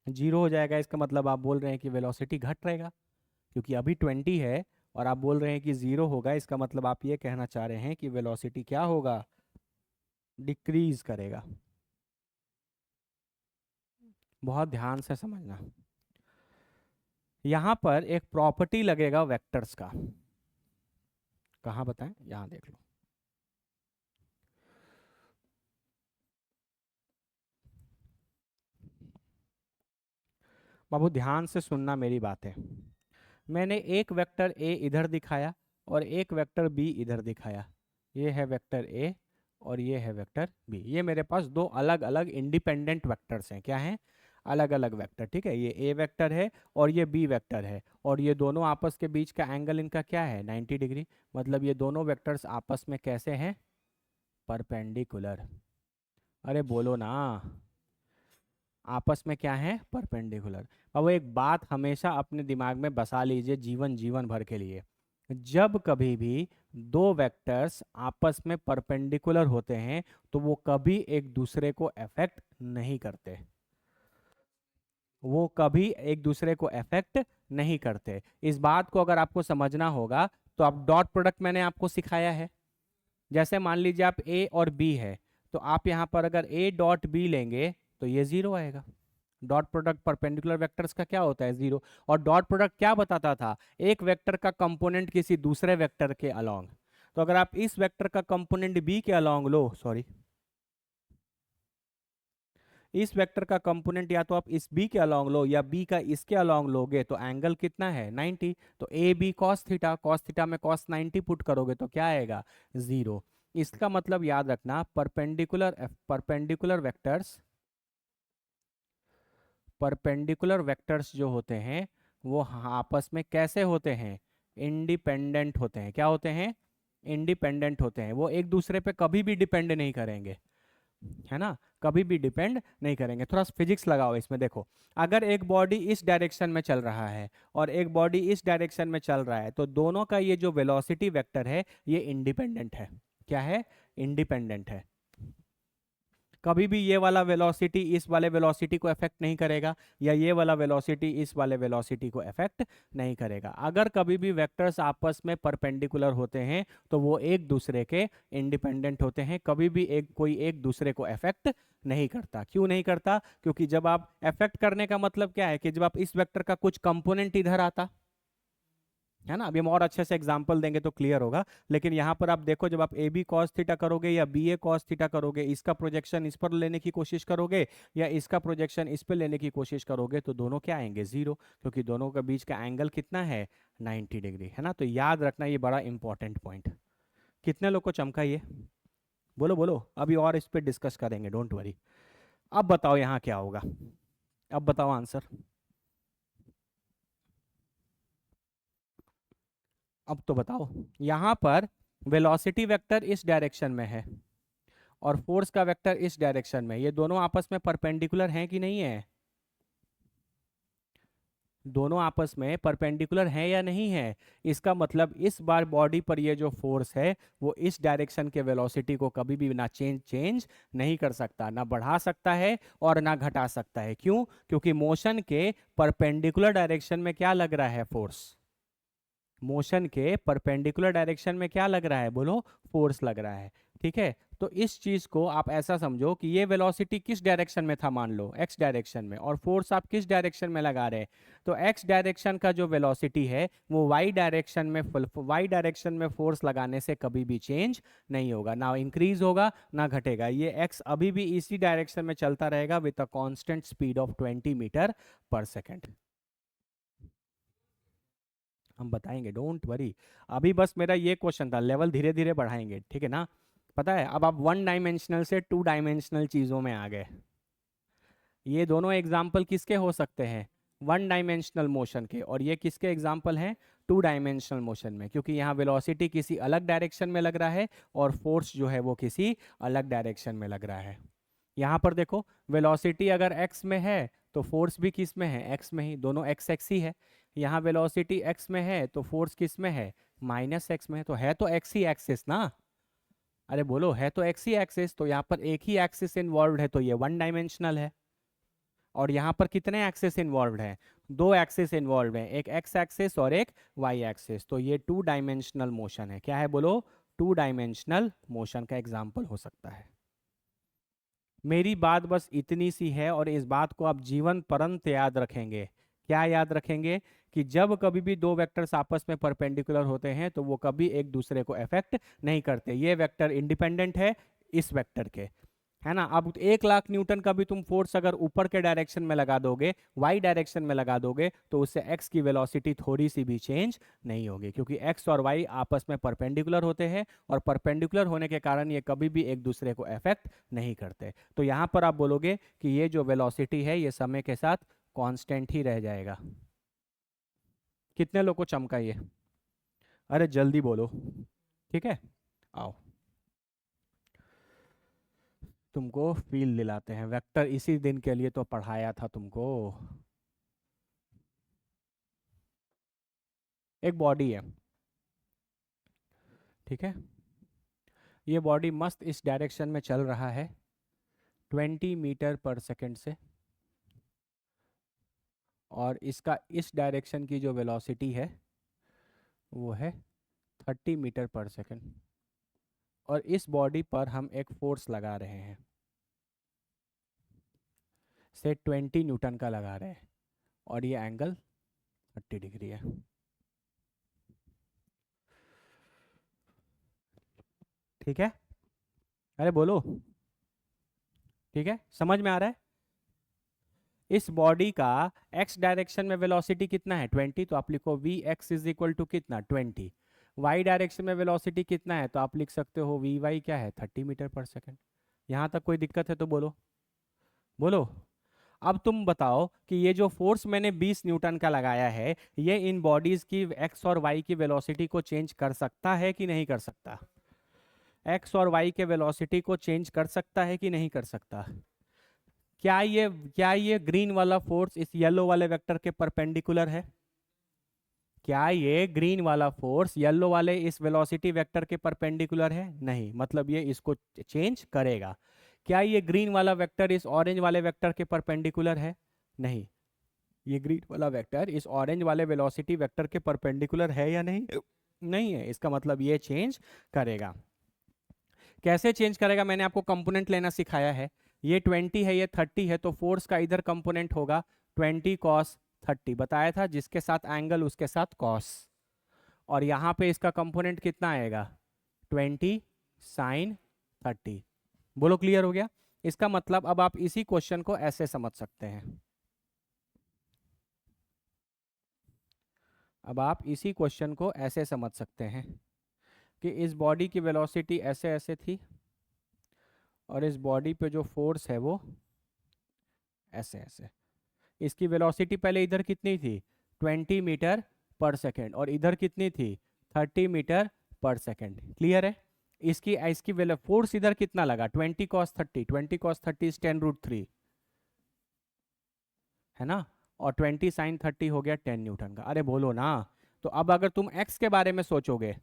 Speaker 1: जीरो हो जाएगा इसका मतलब आप बोल रहे हैं कि वेलोसिटी घट रहेगा, क्योंकि अभी 20 है और आप बोल रहे हैं कि जीरो होगा, इसका मतलब आप ये कहना चाह रहे हैं कि वेलोसिटी क्या होगा, डिक्रीज करेगा। बहुत ध्यान से समझना, यहाँ पर एक प्रॉपर्टी लगेगा वेक्टर्स का। कहाँ बताएं, यहाँ देख लो। बाबू ध्यान से सुनना मेरी बातें। मैंने एक वेक्टर ए इधर दिखाया और एक वेक्टर बी इधर दिखाया। ये है वेक्टर ए और ये है वेक्टर बी। ये मेरे पास दो अलग अलग इंडिपेंडेंट वेक्टर्स हैं। क्या हैं? अलग अलग वेक्टर। ठीक है, ये ए वेक्टर है और ये बी वेक्टर है, और ये दोनों आपस के बीच का एंगल इनका क्या है? 90 डिग्री। मतलब ये दोनों वेक्टर्स आपस में कैसे हैं? परपेंडिकुलर। अरे बोलो ना, आपस में क्या है? परपेंडिकुलर। अब वो एक बात हमेशा अपने दिमाग में बसा लीजिए जीवन जीवन भर के लिए, जब कभी भी दो वेक्टर्स आपस में परपेंडिकुलर होते हैं तो वो कभी एक दूसरे को अफेक्ट नहीं करते। वो कभी एक दूसरे को अफेक्ट नहीं करते। इस बात को अगर आपको समझना होगा तो आप डॉट प्रोडक्ट मैंने आपको सिखाया है। जैसे मान लीजिए आप ए और बी है, तो आप यहाँ पर अगर ए डॉट बी लेंगे तो ये जीरो आएगा। डॉट प्रोडक्ट परपेंडिकुलर वेक्टर्स का क्या होता है? जीरो। और डॉट प्रोडक्ट क्या बताता था? एक वेक्टर का कंपोनेंट किसी दूसरे वेक्टर के अलोंग। तो अगर आप इस वेक्टर का कंपोनेंट बी के अलोंग लो, सॉरी, इस वेक्टर का कंपोनेंट या तो आप इस बी के अलोंग लो या बी का इसके अलोंग लोगे तो एंगल कितना है? 90। तो A B cos theta, cos theta में कॉस 90 पुट करोगे तो क्या आएगा? जीरो। इसका मतलब याद रखना, परपेंडिकुलर वेक्टर्स जो होते हैं वो आपस में कैसे होते हैं? इंडिपेंडेंट होते हैं। क्या होते हैं? इंडिपेंडेंट होते हैं। वो एक दूसरे पे कभी भी डिपेंड नहीं करेंगे, है ना? कभी भी डिपेंड नहीं करेंगे। थोड़ा फिजिक्स लगाओ इसमें, देखो। अगर एक बॉडी इस डायरेक्शन में चल रहा है और एक बॉडी इस डायरेक्शन में चल रहा है तो दोनों का ये जो वेलोसिटी वेक्टर है ये इंडिपेंडेंट है। क्या है? इंडिपेंडेंट है। कभी भी ये वाला वेलोसिटी इस वाले वेलोसिटी को अफेक्ट नहीं करेगा, या ये वाला वेलोसिटी इस वाले वेलोसिटी को अफेक्ट नहीं करेगा। अगर कभी भी वेक्टर्स आपस में परपेंडिकुलर होते हैं तो वो एक दूसरे के इंडिपेंडेंट होते हैं, कभी भी कोई एक दूसरे को अफेक्ट नहीं करता। क्यों नहीं करता? क्योंकि जब आप अफेक्ट करने का मतलब क्या है कि जब आप इस वेक्टर का कुछ कंपोनेंट इधर आता है ना। अभी हम और अच्छे से एग्जांपल देंगे तो क्लियर होगा, लेकिन यहाँ पर आप देखो, जब आप ए बी कॉस थीटा करोगे या बी ए कॉस थीटा करोगे, इसका प्रोजेक्शन इस पर लेने की कोशिश करोगे या इसका प्रोजेक्शन इस पर लेने की कोशिश करोगे तो दोनों क्या आएंगे? जीरो, क्योंकि दोनों के बीच का एंगल कितना है? 90 डिग्री, है ना। तो याद रखना ये बड़ा इंपॉर्टेंट पॉइंट। कितने लोग को चमका ये? बोलो बोलो, अभी और इस पर डिस्कस करेंगे, डोंट वरी। अब बताओ यहाँ क्या होगा, अब बताओ आंसर। अब तो बताओ, यहाँ पर वेलोसिटी वेक्टर इस डायरेक्शन में है और फोर्स का वेक्टर इस डायरेक्शन में, ये दोनों आपस में परपेंडिकुलर हैं कि नहीं है? दोनों आपस में परपेंडिकुलर हैं या नहीं है? इसका मतलब इस बार बॉडी पर ये जो फोर्स है वो इस डायरेक्शन के वेलोसिटी को कभी भी ना चेंज नहीं कर सकता, ना बढ़ा सकता है और ना घटा सकता है। क्यों? क्योंकि मोशन के परपेंडिकुलर डायरेक्शन में क्या लग रहा है? फोर्स। मोशन के परपेंडिकुलर डायरेक्शन में क्या लग रहा है? बोलो, फोर्स लग रहा है। ठीक है, तो इस चीज को आप ऐसा समझो कि ये वेलोसिटी किस डायरेक्शन में था, मान लो एक्स डायरेक्शन में, और फोर्स आप किस डायरेक्शन में लगा रहे हैं। तो एक्स डायरेक्शन का जो वेलोसिटी है वो वाई डायरेक्शन में फोर्स लगाने से कभी भी चेंज नहीं होगा, ना इंक्रीज होगा ना घटेगा। ये एक्स अभी भी इसी डायरेक्शन में चलता रहेगा with a constant speed of 20 metre पर सेकेंड। हम बताएंगे, डोंट वरी। अभी बस मेरा ये क्वेश्चन था, लेवल धीरे धीरे बढ़ाएंगे, ठीक है ना। पता है, अब आप वन डायमेंशनल से टू डायमेंशनल चीज़ों में आ गए। ये दोनों एग्जाम्पल किसके हो सकते हैं, वन डायमेंशनल मोशन के, और ये किसके एग्जाम्पल हैं, टू डायमेंशनल मोशन में, क्योंकि यहाँ वेलोसिटी किसी अलग डायरेक्शन में लग रहा है और फोर्स जो है वो किसी अलग डायरेक्शन में लग रहा है। यहाँ पर देखो, वेलोसिटी अगर एक्स में है तो फोर्स भी किस में है, एक्स में ही, दोनों एक्स एक्स ही है। यहाँ वेलोसिटी एक्स में है तो फोर्स किस में है, माइनस एक्स में है तो एक्स ही एक्सिस ना। अरे बोलो, है तो एक्स ही एक्सिस, तो यहाँ पर एक ही एक्सिस इन्वॉल्व है तो ये वन डायमेंशनल है। और यहाँ पर कितने एक्सिस इन्वॉल्व हैं, दो एक्सिस इन्वॉल्व हैं, एक एक्स एक्सिस और एक वाई एक्सिस, तो ये टू डायमेंशनल मोशन है। क्या है बोलो, टू डायमेंशनल मोशन का एग्जाम्पल हो सकता है। मेरी बात बस इतनी सी है, और इस बात को आप जीवन पर्यंत याद रखेंगे। क्या याद रखेंगे, कि जब कभी भी दो वेक्टर्स आपस में परपेंडिकुलर होते हैं तो वो कभी एक दूसरे को अफेक्ट नहीं करते। ये वेक्टर इंडिपेंडेंट है इस वेक्टर के, है ना। अब 1,00,000 न्यूटन का भी तुम फोर्स अगर ऊपर के डायरेक्शन में लगा दोगे, वाई डायरेक्शन में लगा दोगे, तो उससे एक्स की वेलोसिटी थोड़ी सी भी चेंज नहीं होगी, क्योंकि एक्स और वाई आपस में परपेंडिकुलर होते हैं, और परपेंडिकुलर होने के कारण ये कभी भी एक दूसरे को अफेक्ट नहीं करते। तो यहाँ पर आप बोलोगे कि ये जो वेलोसिटी है ये समय के साथ कांस्टेंट ही रह जाएगा। कितने लोग को चमका ये, अरे जल्दी बोलो, ठीक है। आओ, तुमको फील दिलाते हैं, वेक्टर इसी दिन के लिए तो पढ़ाया था तुमको। एक बॉडी है, ठीक है। ये बॉडी मस्त इस डायरेक्शन में चल रहा है 20 मीटर पर सेकंड से, और इसका इस डायरेक्शन की जो वेलोसिटी है वो है 30 मीटर पर सेकंड, और इस बॉडी पर हम एक फोर्स लगा रहे हैं, से 20 न्यूटन का लगा रहे हैं, और ये एंगल 30 डिग्री है। ठीक है, अरे बोलो, ठीक है, समझ में आ रहा है। इस बॉडी का x डायरेक्शन में वेलोसिटी कितना है, 20, तो आप लिखो V X is equal to कितना, 20। y डायरेक्शन में वेलोसिटी कितना है, तो आप लिख सकते हो वी वाई क्या है, 30 मीटर पर सेकंड। यहाँ तक कोई दिक्कत है तो बोलो, बोलो। अब तुम बताओ कि ये जो फोर्स मैंने 20 न्यूटन का लगाया है, ये इन बॉडीज की x और y की वेलोसिटी को चेंज कर सकता है कि नहीं कर सकता, x और y के वेलोसिटी को चेंज कर सकता है कि नहीं कर सकता। क्या ये ग्रीन वाला फोर्स इस येलो वाले वेक्टर के परपेंडिकुलर है, क्या ये ग्रीन वाला फोर्स येलो वाले इस वेलोसिटी वेक्टर के परपेंडिकुलर है, नहीं, मतलब ये इसको चेंज करेगा। क्या ये ग्रीन वाला वेक्टर इस ऑरेंज वाले वेक्टर के परपेंडिकुलर है, नहीं, ये ग्रीन वाला वेक्टर इस ऑरेंज वाले वेलोसिटी वेक्टर के परपेंडिकुलर है या नहीं, नहीं है, इसका मतलब ये चेंज करेगा। कैसे चेंज करेगा, मैंने आपको कंपोनेंट लेना सिखाया है। ये 20 है, ये 30 है, तो फोर्स का इधर कंपोनेंट होगा 20 कॉस 30, बताया था, जिसके साथ एंगल उसके साथ कॉस, और यहाँ पे इसका कंपोनेंट कितना आएगा, 20 साइन 30। बोलो, क्लियर हो गया। इसका मतलब अब आप इसी क्वेश्चन को ऐसे समझ सकते हैं, अब आप इसी क्वेश्चन को ऐसे समझ सकते हैं कि इस बॉडी की वेलोसिटी ऐसे ऐसे थी, और इस बॉडी पे जो फोर्स है वो ऐसे ऐसे। इसकी वेलोसिटी पहले इधर कितनी थी, 20 मीटर पर सेकेंड, और इधर कितनी थी, 30 मीटर पर सेकेंड। क्लियर है। इसकी इसकी फोर्स इधर कितना लगा, 20 कॉस 30, 20 कॉस 30 इज 10√3, है ना, और 20 साइन 30 हो गया 10 न्यूटन का। अरे बोलो ना। तो अब अगर तुम एक्स के बारे में सोचोगे,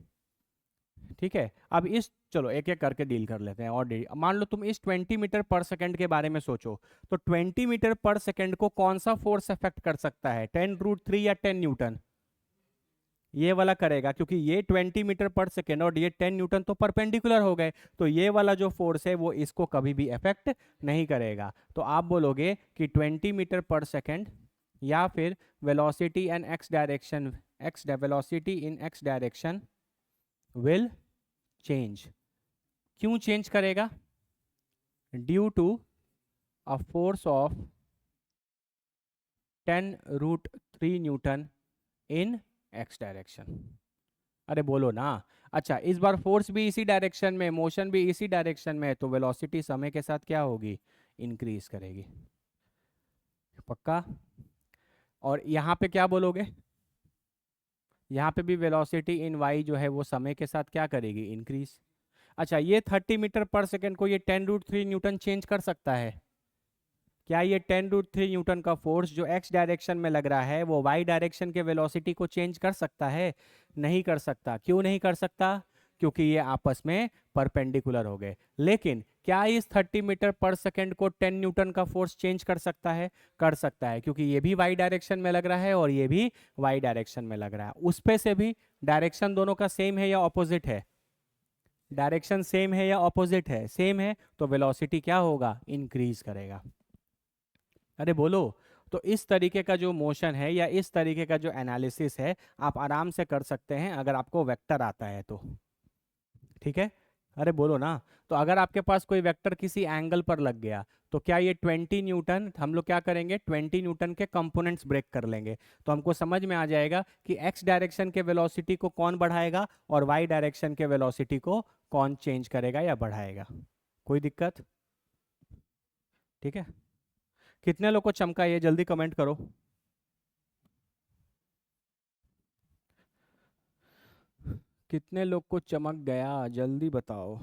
Speaker 1: ठीक है, अब इस, चलो एक एक करके डील कर लेते हैं, और डील, मान लो तुम इस 20 मीटर पर सेकंड के बारे में सोचो, तो 20 मीटर पर सेकंड को कौन सा फोर्स अफेक्ट कर सकता है, 10√3 या 10 न्यूटन, ये वाला करेगा, क्योंकि ये 20 मीटर पर सेकेंड और ये 10 न्यूटन तो परपेंडिकुलर हो गए, तो ये वाला जो फोर्स है वो इसको कभी भी अफेक्ट नहीं करेगा। तो आप बोलोगे कि 20 मीटर पर सेकेंड या फिर velocity and X direction, X velocity in X direction will change. क्यों चेंज करेगा? Due to a force of 10√3 newton in X direction. अरे बोलो ना। अच्छा, इस बार फोर्स भी इसी डायरेक्शन में, मोशन भी इसी डायरेक्शन में है, तो वेलोसिटी समय के साथ क्या होगी? इंक्रीज करेगी। पक्का? और यहाँ पे क्या बोलोगे? यहाँ पे भी वेलोसिटी इन वाई जो है वो समय के साथ क्या करेगी? इंक्रीज। अच्छा, ये 30 मीटर पर सेकेंड को ये 10√3 न्यूटन चेंज कर सकता है क्या? ये 10√3 न्यूटन का फोर्स जो एक्स डायरेक्शन में लग रहा है वो वाई डायरेक्शन के वेलोसिटी को चेंज कर सकता है? नहीं कर सकता। क्यों नहीं कर सकता? क्योंकि ये आपस में परपेंडिकुलर हो गए। लेकिन क्या इस 30 मीटर पर सेकेंड को 10 न्यूटन का फोर्स चेंज कर सकता है? कर सकता है, क्योंकि ये भी वाई डायरेक्शन में लग रहा है और ये भी वाई डायरेक्शन में लग रहा है। उस पे से भी डायरेक्शन दोनों का सेम है या ऑपोजिट है? डायरेक्शन सेम है या ऑपोजिट है? सेम है, तो वेलोसिटी क्या होगा? इंक्रीज करेगा। अरे बोलो। तो इस तरीके का जो मोशन है या इस तरीके का जो एनालिसिस है आप आराम से कर सकते हैं अगर आपको वेक्टर आता है तो। ठीक है? अरे बोलो ना। तो अगर आपके पास कोई वेक्टर किसी एंगल पर लग गया तो क्या ये 20 न्यूटन, हम लोग क्या करेंगे? 20 न्यूटन के कंपोनेंट्स ब्रेक कर लेंगे, तो हमको समझ में आ जाएगा कि एक्स डायरेक्शन के वेलोसिटी को कौन बढ़ाएगा और वाई डायरेक्शन के वेलोसिटी को कौन चेंज करेगा या बढ़ाएगा। कोई दिक्कत? ठीक है। कितने लोग को चमका ये? जल्दी कमेंट करो। कितने लोग को चमक गया? जल्दी बताओ।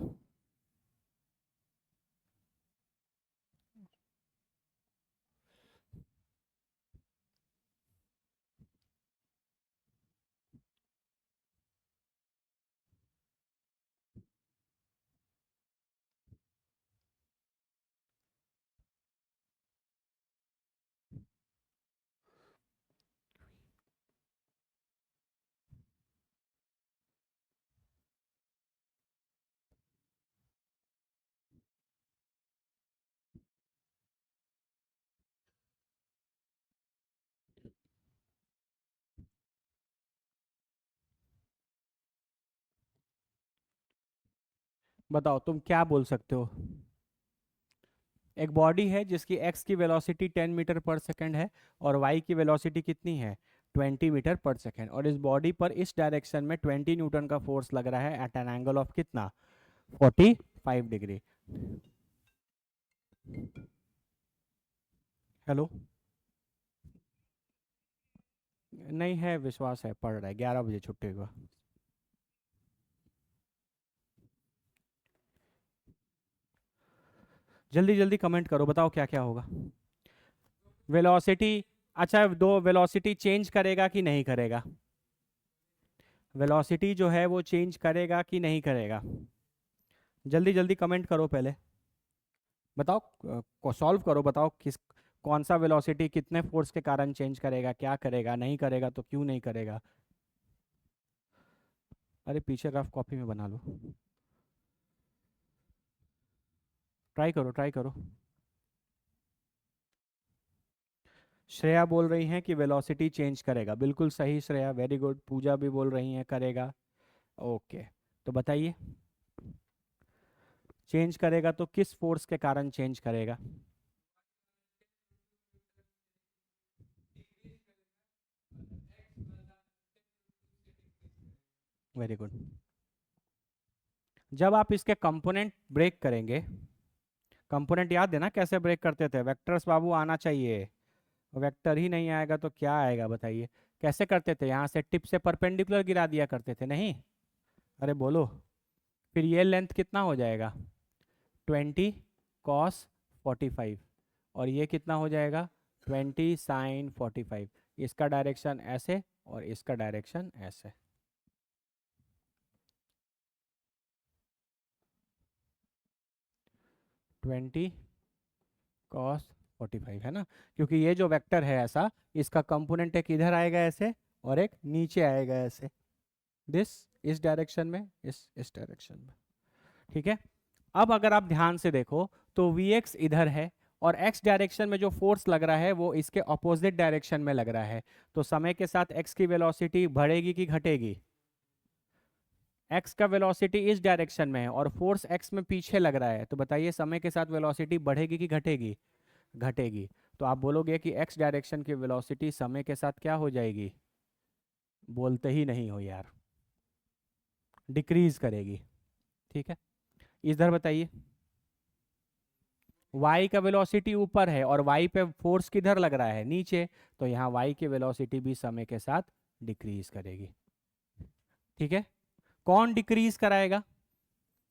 Speaker 1: बताओ तुम क्या बोल सकते हो? एक बॉडी है जिसकी एक्स की वेलोसिटी 10 मीटर पर सेकंड है और वाई की वेलोसिटी कितनी है? 20 मीटर पर सेकंड। और इस बॉडी पर इस डायरेक्शन में 20 न्यूटन का फोर्स लग रहा है एट एन एंगल ऑफ कितना? 45 डिग्री। हेलो? नहीं है विश्वास है, पढ़ रहा है, 11 बजे छुट्टी हुआ। जल्दी जल्दी कमेंट करो, बताओ क्या क्या होगा। वेलोसिटी। अच्छा, दो वेलोसिटी चेंज करेगा कि नहीं करेगा? वेलोसिटी जो है वो चेंज करेगा कि नहीं करेगा? जल्दी जल्दी कमेंट करो पहले। बताओ, को सॉल्व करो, बताओ किस, कौन सा वेलोसिटी कितने फोर्स के कारण चेंज करेगा, क्या करेगा, नहीं करेगा तो क्यों नहीं करेगा। अरे पीछे रफ कॉपी में बना लो। ट्राई करो, ट्राई करो। श्रेया बोल रही हैं कि वेलोसिटी चेंज करेगा। बिल्कुल सही श्रेया, वेरी गुड। पूजा भी बोल रही हैं करेगा। ओके, तो बताइए चेंज करेगा तो किस फोर्स के कारण चेंज करेगा? Very good. जब आप इसके कंपोनेंट ब्रेक करेंगे, कंपोनेंट याद है ना कैसे ब्रेक करते थे? वेक्टर्स बाबू आना चाहिए। वेक्टर ही नहीं आएगा तो क्या आएगा बताइए? कैसे करते थे? यहाँ से टिप से परपेंडिकुलर गिरा दिया करते थे, नहीं? अरे बोलो। फिर ये लेंथ कितना हो जाएगा? 20 cos 45। और ये कितना हो जाएगा? 20 sin 45। इसका डायरेक्शन ऐसे और इसका डायरेक्शन ऐसे। 20 cos 45 है ना? क्योंकि ये जो वेक्टर है ऐसा, इसका कंपोनेंट एक इधर आएगा ऐसे और एक नीचे आएगा ऐसे। दिस इस डायरेक्शन में, इस डायरेक्शन में, ठीक है। अब अगर आप ध्यान से देखो तो Vx इधर है और x डायरेक्शन में जो फोर्स लग रहा है वो इसके ऑपोजिट डायरेक्शन में लग रहा है। तो समय के साथ x की वेलोसिटी बढ़ेगी कि घटेगी? x का वेलोसिटी इस डायरेक्शन में है और फोर्स x में पीछे लग रहा है, तो बताइए समय के साथ वेलोसिटी बढ़ेगी कि घटेगी? घटेगी। तो आप बोलोगे कि x डायरेक्शन की वेलोसिटी समय के साथ क्या हो जाएगी? बोलते ही नहीं हो यार, डिक्रीज करेगी, ठीक है। इधर बताइए, y का वेलोसिटी ऊपर है और y पे फोर्स किधर लग रहा है? नीचे। तो यहाँ y की वेलोसिटी भी समय के साथ डिक्रीज करेगी, ठीक है। कौन डिक्रीज कराएगा?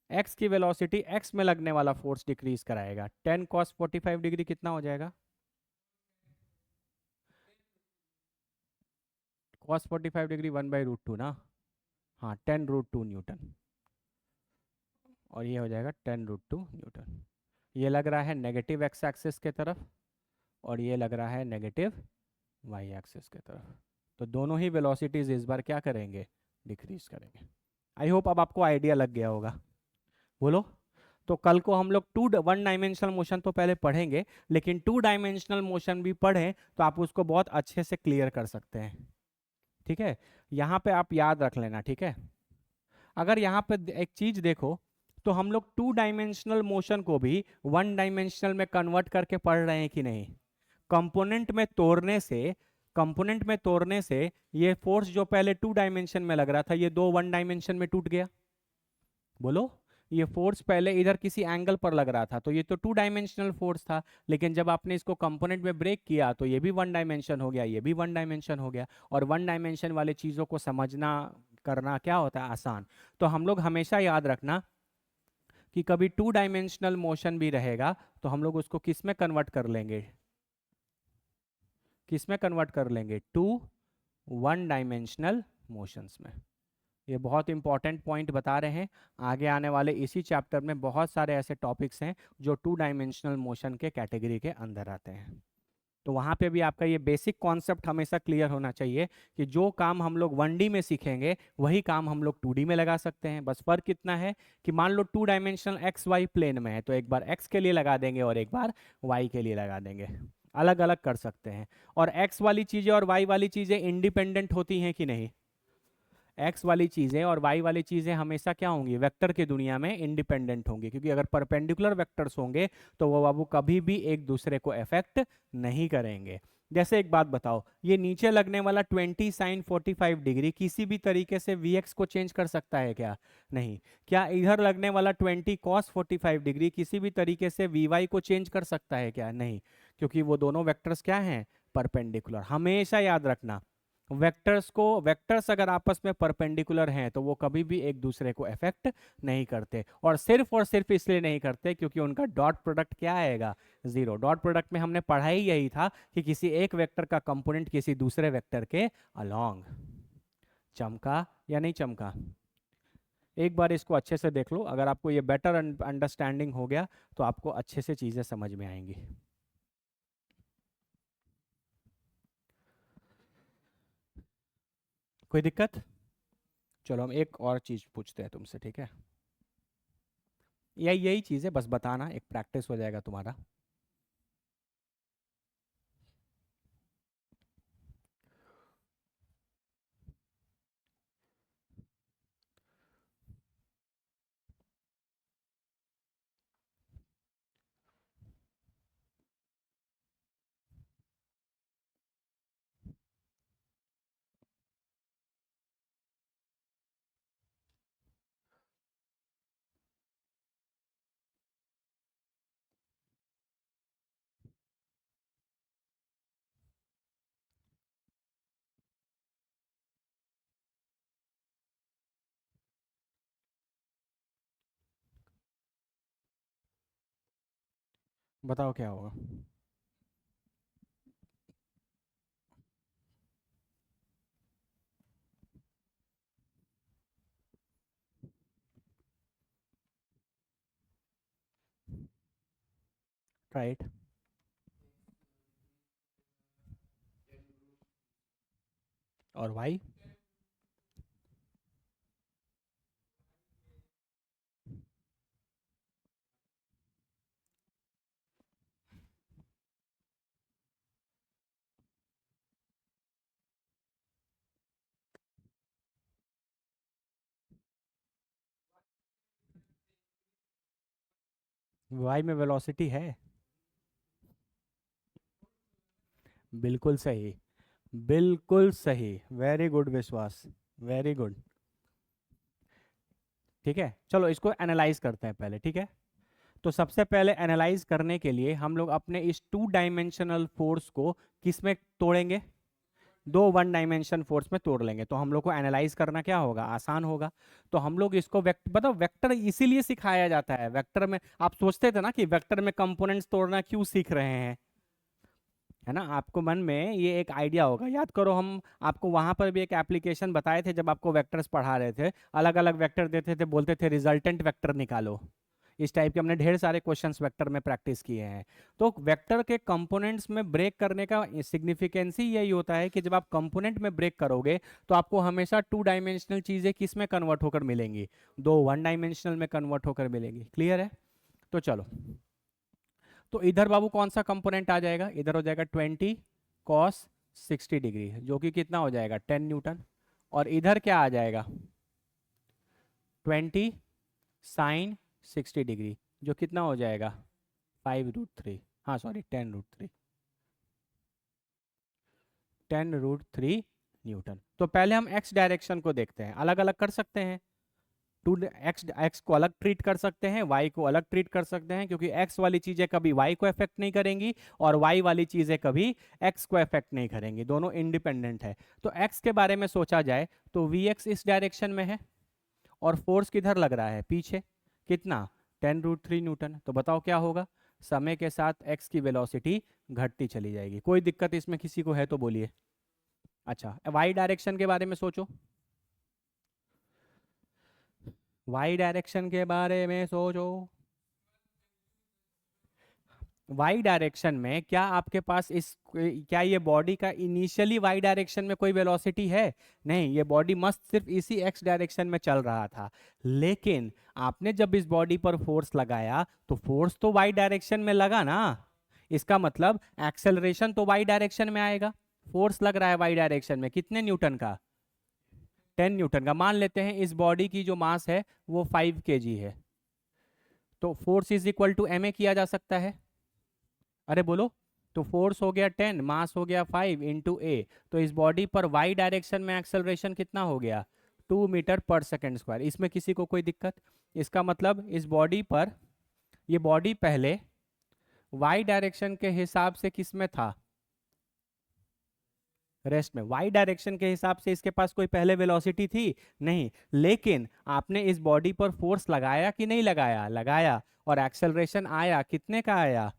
Speaker 1: x की वेलोसिटी x में लगने वाला फोर्स डिक्रीज कराएगा। 10 cos 45 डिग्री कितना हो जाएगा? cos 45 डिग्री 1/√2 ना। हाँ, 10√2 न्यूटन। और ये हो जाएगा 10√2 न्यूटन। ये लग रहा है नेगेटिव एक्स एक्सिस के तरफ और ये लग रहा है नेगेटिव वाई एक्सिस के तरफ। तो दोनों ही वेलोसिटीज इस बार क्या करेंगे? डिक्रीज करेंगे। आई होप अब आपको आइडिया लग गया होगा। बोलो। तो कल को हम लोग वन डायमेंशनल मोशन तो पहले पढ़ेंगे, लेकिन टू डायमेंशनल मोशन भी पढ़ें तो आप उसको बहुत अच्छे से क्लियर कर सकते हैं, ठीक है। यहाँ पे आप याद रख लेना, ठीक है। अगर यहाँ पे एक चीज देखो, तो हम लोग टू डायमेंशनल मोशन को भी वन डायमेंशनल में कन्वर्ट करके पढ़ रहे हैं कि नहीं? कंपोनेंट में तोड़ने से, कंपोनेंट में तोड़ने से ये फोर्स जो पहले टू डायमेंशन में लग रहा था ये दो वन डायमेंशन में टूट गया। बोलो। ये फोर्स पहले इधर किसी एंगल पर लग रहा था तो ये तो टू डायमेंशनल फोर्स था, लेकिन जब आपने इसको कंपोनेंट में ब्रेक किया तो ये भी वन डायमेंशन हो गया, ये भी वन डायमेंशन हो गया। और वन डायमेंशन वाले चीज़ों को समझना, करना क्या होता है? आसान। तो हम लोग हमेशा याद रखना कि कभी टू डायमेंशनल मोशन भी रहेगा तो हम लोग उसको किस में कन्वर्ट कर लेंगे? किस में कन्वर्ट कर लेंगे? टू वन डायमेंशनल मोशंस में। ये बहुत इंपॉर्टेंट पॉइंट बता रहे हैं। आगे आने वाले इसी चैप्टर में बहुत सारे ऐसे टॉपिक्स हैं जो टू डायमेंशनल मोशन के कैटेगरी के अंदर आते हैं। तो वहाँ पे भी आपका ये बेसिक कॉन्सेप्ट हमेशा क्लियर होना चाहिए कि जो काम हम लोग 1D में सीखेंगे वही काम हम लोग 2D में लगा सकते हैं। बस फर्क इतना है कि मान लो two dimensional X Y plane में है तो एक बार एक्स के लिए लगा देंगे और एक बार वाई के लिए लगा देंगे, अलग अलग कर सकते हैं। और एक्स वाली चीज़ें और वाई वाली चीज़ें इंडिपेंडेंट होती हैं कि नहीं? एक्स वाली चीज़ें और वाई वाली चीज़ें हमेशा क्या होंगी? वेक्टर की दुनिया में इंडिपेंडेंट होंगी, क्योंकि अगर परपेंडिकुलर वेक्टर्स होंगे तो वो बाबू कभी भी एक दूसरे को अफेक्ट नहीं करेंगे। जैसे एक बात बताओ, ये नीचे लगने वाला 20 साइन 45 डिग्री किसी भी तरीके से Vx को चेंज कर सकता है क्या? नहीं। क्या इधर लगने वाला 20 कॉस 45 डिग्री किसी भी तरीके से Vy को चेंज कर सकता है क्या? नहीं, क्योंकि वो दोनों वेक्टर्स क्या हैं? परपेंडिकुलर। हमेशा याद रखना, वेक्टर्स अगर आपस में परपेंडिकुलर हैं तो वो कभी भी एक दूसरे को अफेक्ट नहीं करते, और सिर्फ इसलिए नहीं करते क्योंकि उनका डॉट प्रोडक्ट क्या आएगा? जीरो। डॉट प्रोडक्ट में हमने पढ़ा ही यही था कि किसी एक वेक्टर का कंपोनेंट किसी दूसरे वेक्टर के अलोंग। चमका या नहीं चमका? एक बार इसको अच्छे से देख लो, अगर आपको ये बेटर अंडरस्टैंडिंग हो गया तो आपको अच्छे से चीजें समझ में आएंगी। कोई दिक्कत? चलो हम एक और चीज पूछते हैं तुमसे, ठीक है। यही यही चीज़ है, बस बताना, एक प्रैक्टिस हो जाएगा तुम्हारा। बताओ क्या होगा। राइट। और वाई? वाई में वेलोसिटी है। बिल्कुल सही, बिल्कुल सही, वेरी गुड विश्वास, वेरी गुड। ठीक है, चलो इसको एनालाइज करते हैं पहले, ठीक है। तो सबसे पहले एनालाइज करने के लिए हम लोग अपने इस टू डायमेंशनल फोर्स को किस में तोड़ेंगे? दो वन डायमेंशन फोर्स में तोड़ लेंगे। तो हम लोग को एनालाइज करना क्या होगा? आसान होगा। तो हम लोग इसको वेक्टर, बताओ वेक्टर इसीलिए सिखाया जाता है। वेक्टर में आप सोचते थे ना कि वेक्टर में कंपोनेंट्स तोड़ना क्यों सीख रहे हैं, है ना? आपको मन में ये एक आइडिया होगा। याद करो, हम आपको वहां पर भी एक एप्लीकेशन बताए थे जब आपको वेक्टर्स पढ़ा रहे थे। अलग अलग वेक्टर देते थे, बोलते थे रिजल्टेंट वेक्टर निकालो। इस टाइप के हमने ढेर सारे क्वेश्चंस वेक्टर में प्रैक्टिस किए हैं। तो वेक्टर के कंपोनेंट्स में ब्रेक करने का सिग्निफिकेंस ही यही होता है कि जब आप कंपोनेंट में ब्रेक करोगे तो आपको हमेशा टू डायमेंशनल चीजें किस में कन्वर्ट होकर मिलेंगी? दो वन डायमेंशनल में कन्वर्ट होकर मिलेंगी। क्लियर है? तो चलो, तो इधर बाबू कौन सा कंपोनेंट आ जाएगा? इधर हो जाएगा 20 cos 60 डिग्री, जो कि कितना हो जाएगा? 10 न्यूटन। और इधर क्या आ जाएगा? 20 sin 60 डिग्री, जो कितना हो जाएगा? 5√3, हाँ सॉरी 10√3, 10√3 न्यूटन। तो पहले हम एक्स डायरेक्शन को देखते हैं। अलग अलग कर सकते हैं, टू एक्स एक्स को अलग ट्रीट कर सकते हैं, वाई को अलग ट्रीट कर सकते हैं, क्योंकि एक्स वाली चीजें कभी वाई को इफेक्ट नहीं करेंगी और वाई वाली चीजें कभी एक्स को इफेक्ट नहीं करेंगी, दोनों इंडिपेंडेंट है। तो एक्स के बारे में सोचा जाए तो वी एक्स इस डायरेक्शन में है और फोर्स किधर लग रहा है? पीछे। कितना? 10√3 न्यूटन। तो बताओ क्या होगा? समय के साथ एक्स की वेलोसिटी घटती चली जाएगी। कोई दिक्कत इसमें किसी को है तो बोलिए। अच्छा, वाई डायरेक्शन के बारे में सोचो, वाई डायरेक्शन के बारे में सोचो। वाई डायरेक्शन में क्या आपके पास क्या ये बॉडी का इनिशियली वाई डायरेक्शन में कोई वेलोसिटी है? नहीं, ये बॉडी मस्त सिर्फ इसी एक्स डायरेक्शन में चल रहा था। लेकिन आपने जब इस बॉडी पर फोर्स लगाया तो फोर्स तो वाई डायरेक्शन में लगा ना। इसका मतलब एक्सेलरेशन तो वाई डायरेक्शन में आएगा। फोर्स लग रहा है वाई डायरेक्शन में, कितने न्यूटन का? 10 न्यूटन का। मान लेते हैं इस बॉडी की जो मास है वो 5 kg है, तो force is equal to M A किया जा सकता है। अरे बोलो। तो फोर्स हो गया 10, मास हो गया 5 इंटू ए। तो इस बॉडी पर वाई डायरेक्शन में एक्सेलरेशन कितना हो गया? 2 मीटर पर सेकेंड स्क्वायर। इसमें किसी को कोई दिक्कत? इसका मतलब इस बॉडी पर, ये बॉडी पहले वाई डायरेक्शन के हिसाब से किस में था? रेस्ट में। वाई डायरेक्शन के हिसाब से इसके पास कोई पहले वेलोसिटी थी? नहीं। लेकिन आपने इस बॉडी पर फोर्स लगाया कि नहीं लगाया? लगाया। और एक्सेलरेशन आया, कितने का आया?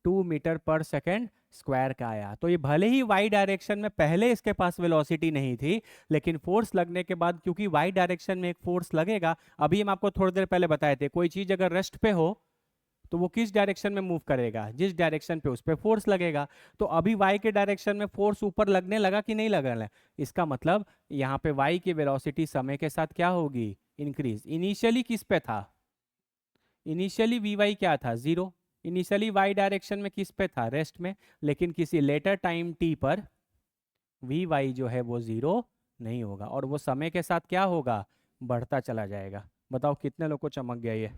Speaker 1: 2 मीटर पर सेकेंड स्क्वायर का आया। तो ये भले ही वाई डायरेक्शन में पहले इसके पास वेलोसिटी नहीं थी, लेकिन फोर्स लगने के बाद, क्योंकि वाई डायरेक्शन में एक फोर्स लगेगा, अभी हम आपको थोड़ी देर पहले बताए थे, कोई चीज अगर रेस्ट पे हो तो वो किस डायरेक्शन में मूव करेगा? जिस डायरेक्शन पे उस पे फोर्स लगेगा। तो अभी वाई के डायरेक्शन में फोर्स ऊपर लगने लगा कि नहीं लगने? इसका मतलब यहाँ पे वाई की वेलोसिटी समय के साथ क्या होगी? इंक्रीज। इनिशियली किस पे था? इनिशियली वी वाई क्या था? जीरो। इनिशियली वाई डायरेक्शन में किस पे था? रेस्ट में। लेकिन किसी लेटर टाइम टी पर वी वाई जो है वो जीरो नहीं होगा, और वो समय के साथ क्या होगा? बढ़ता चला जाएगा। बताओ कितने लोग को चमक गया ये?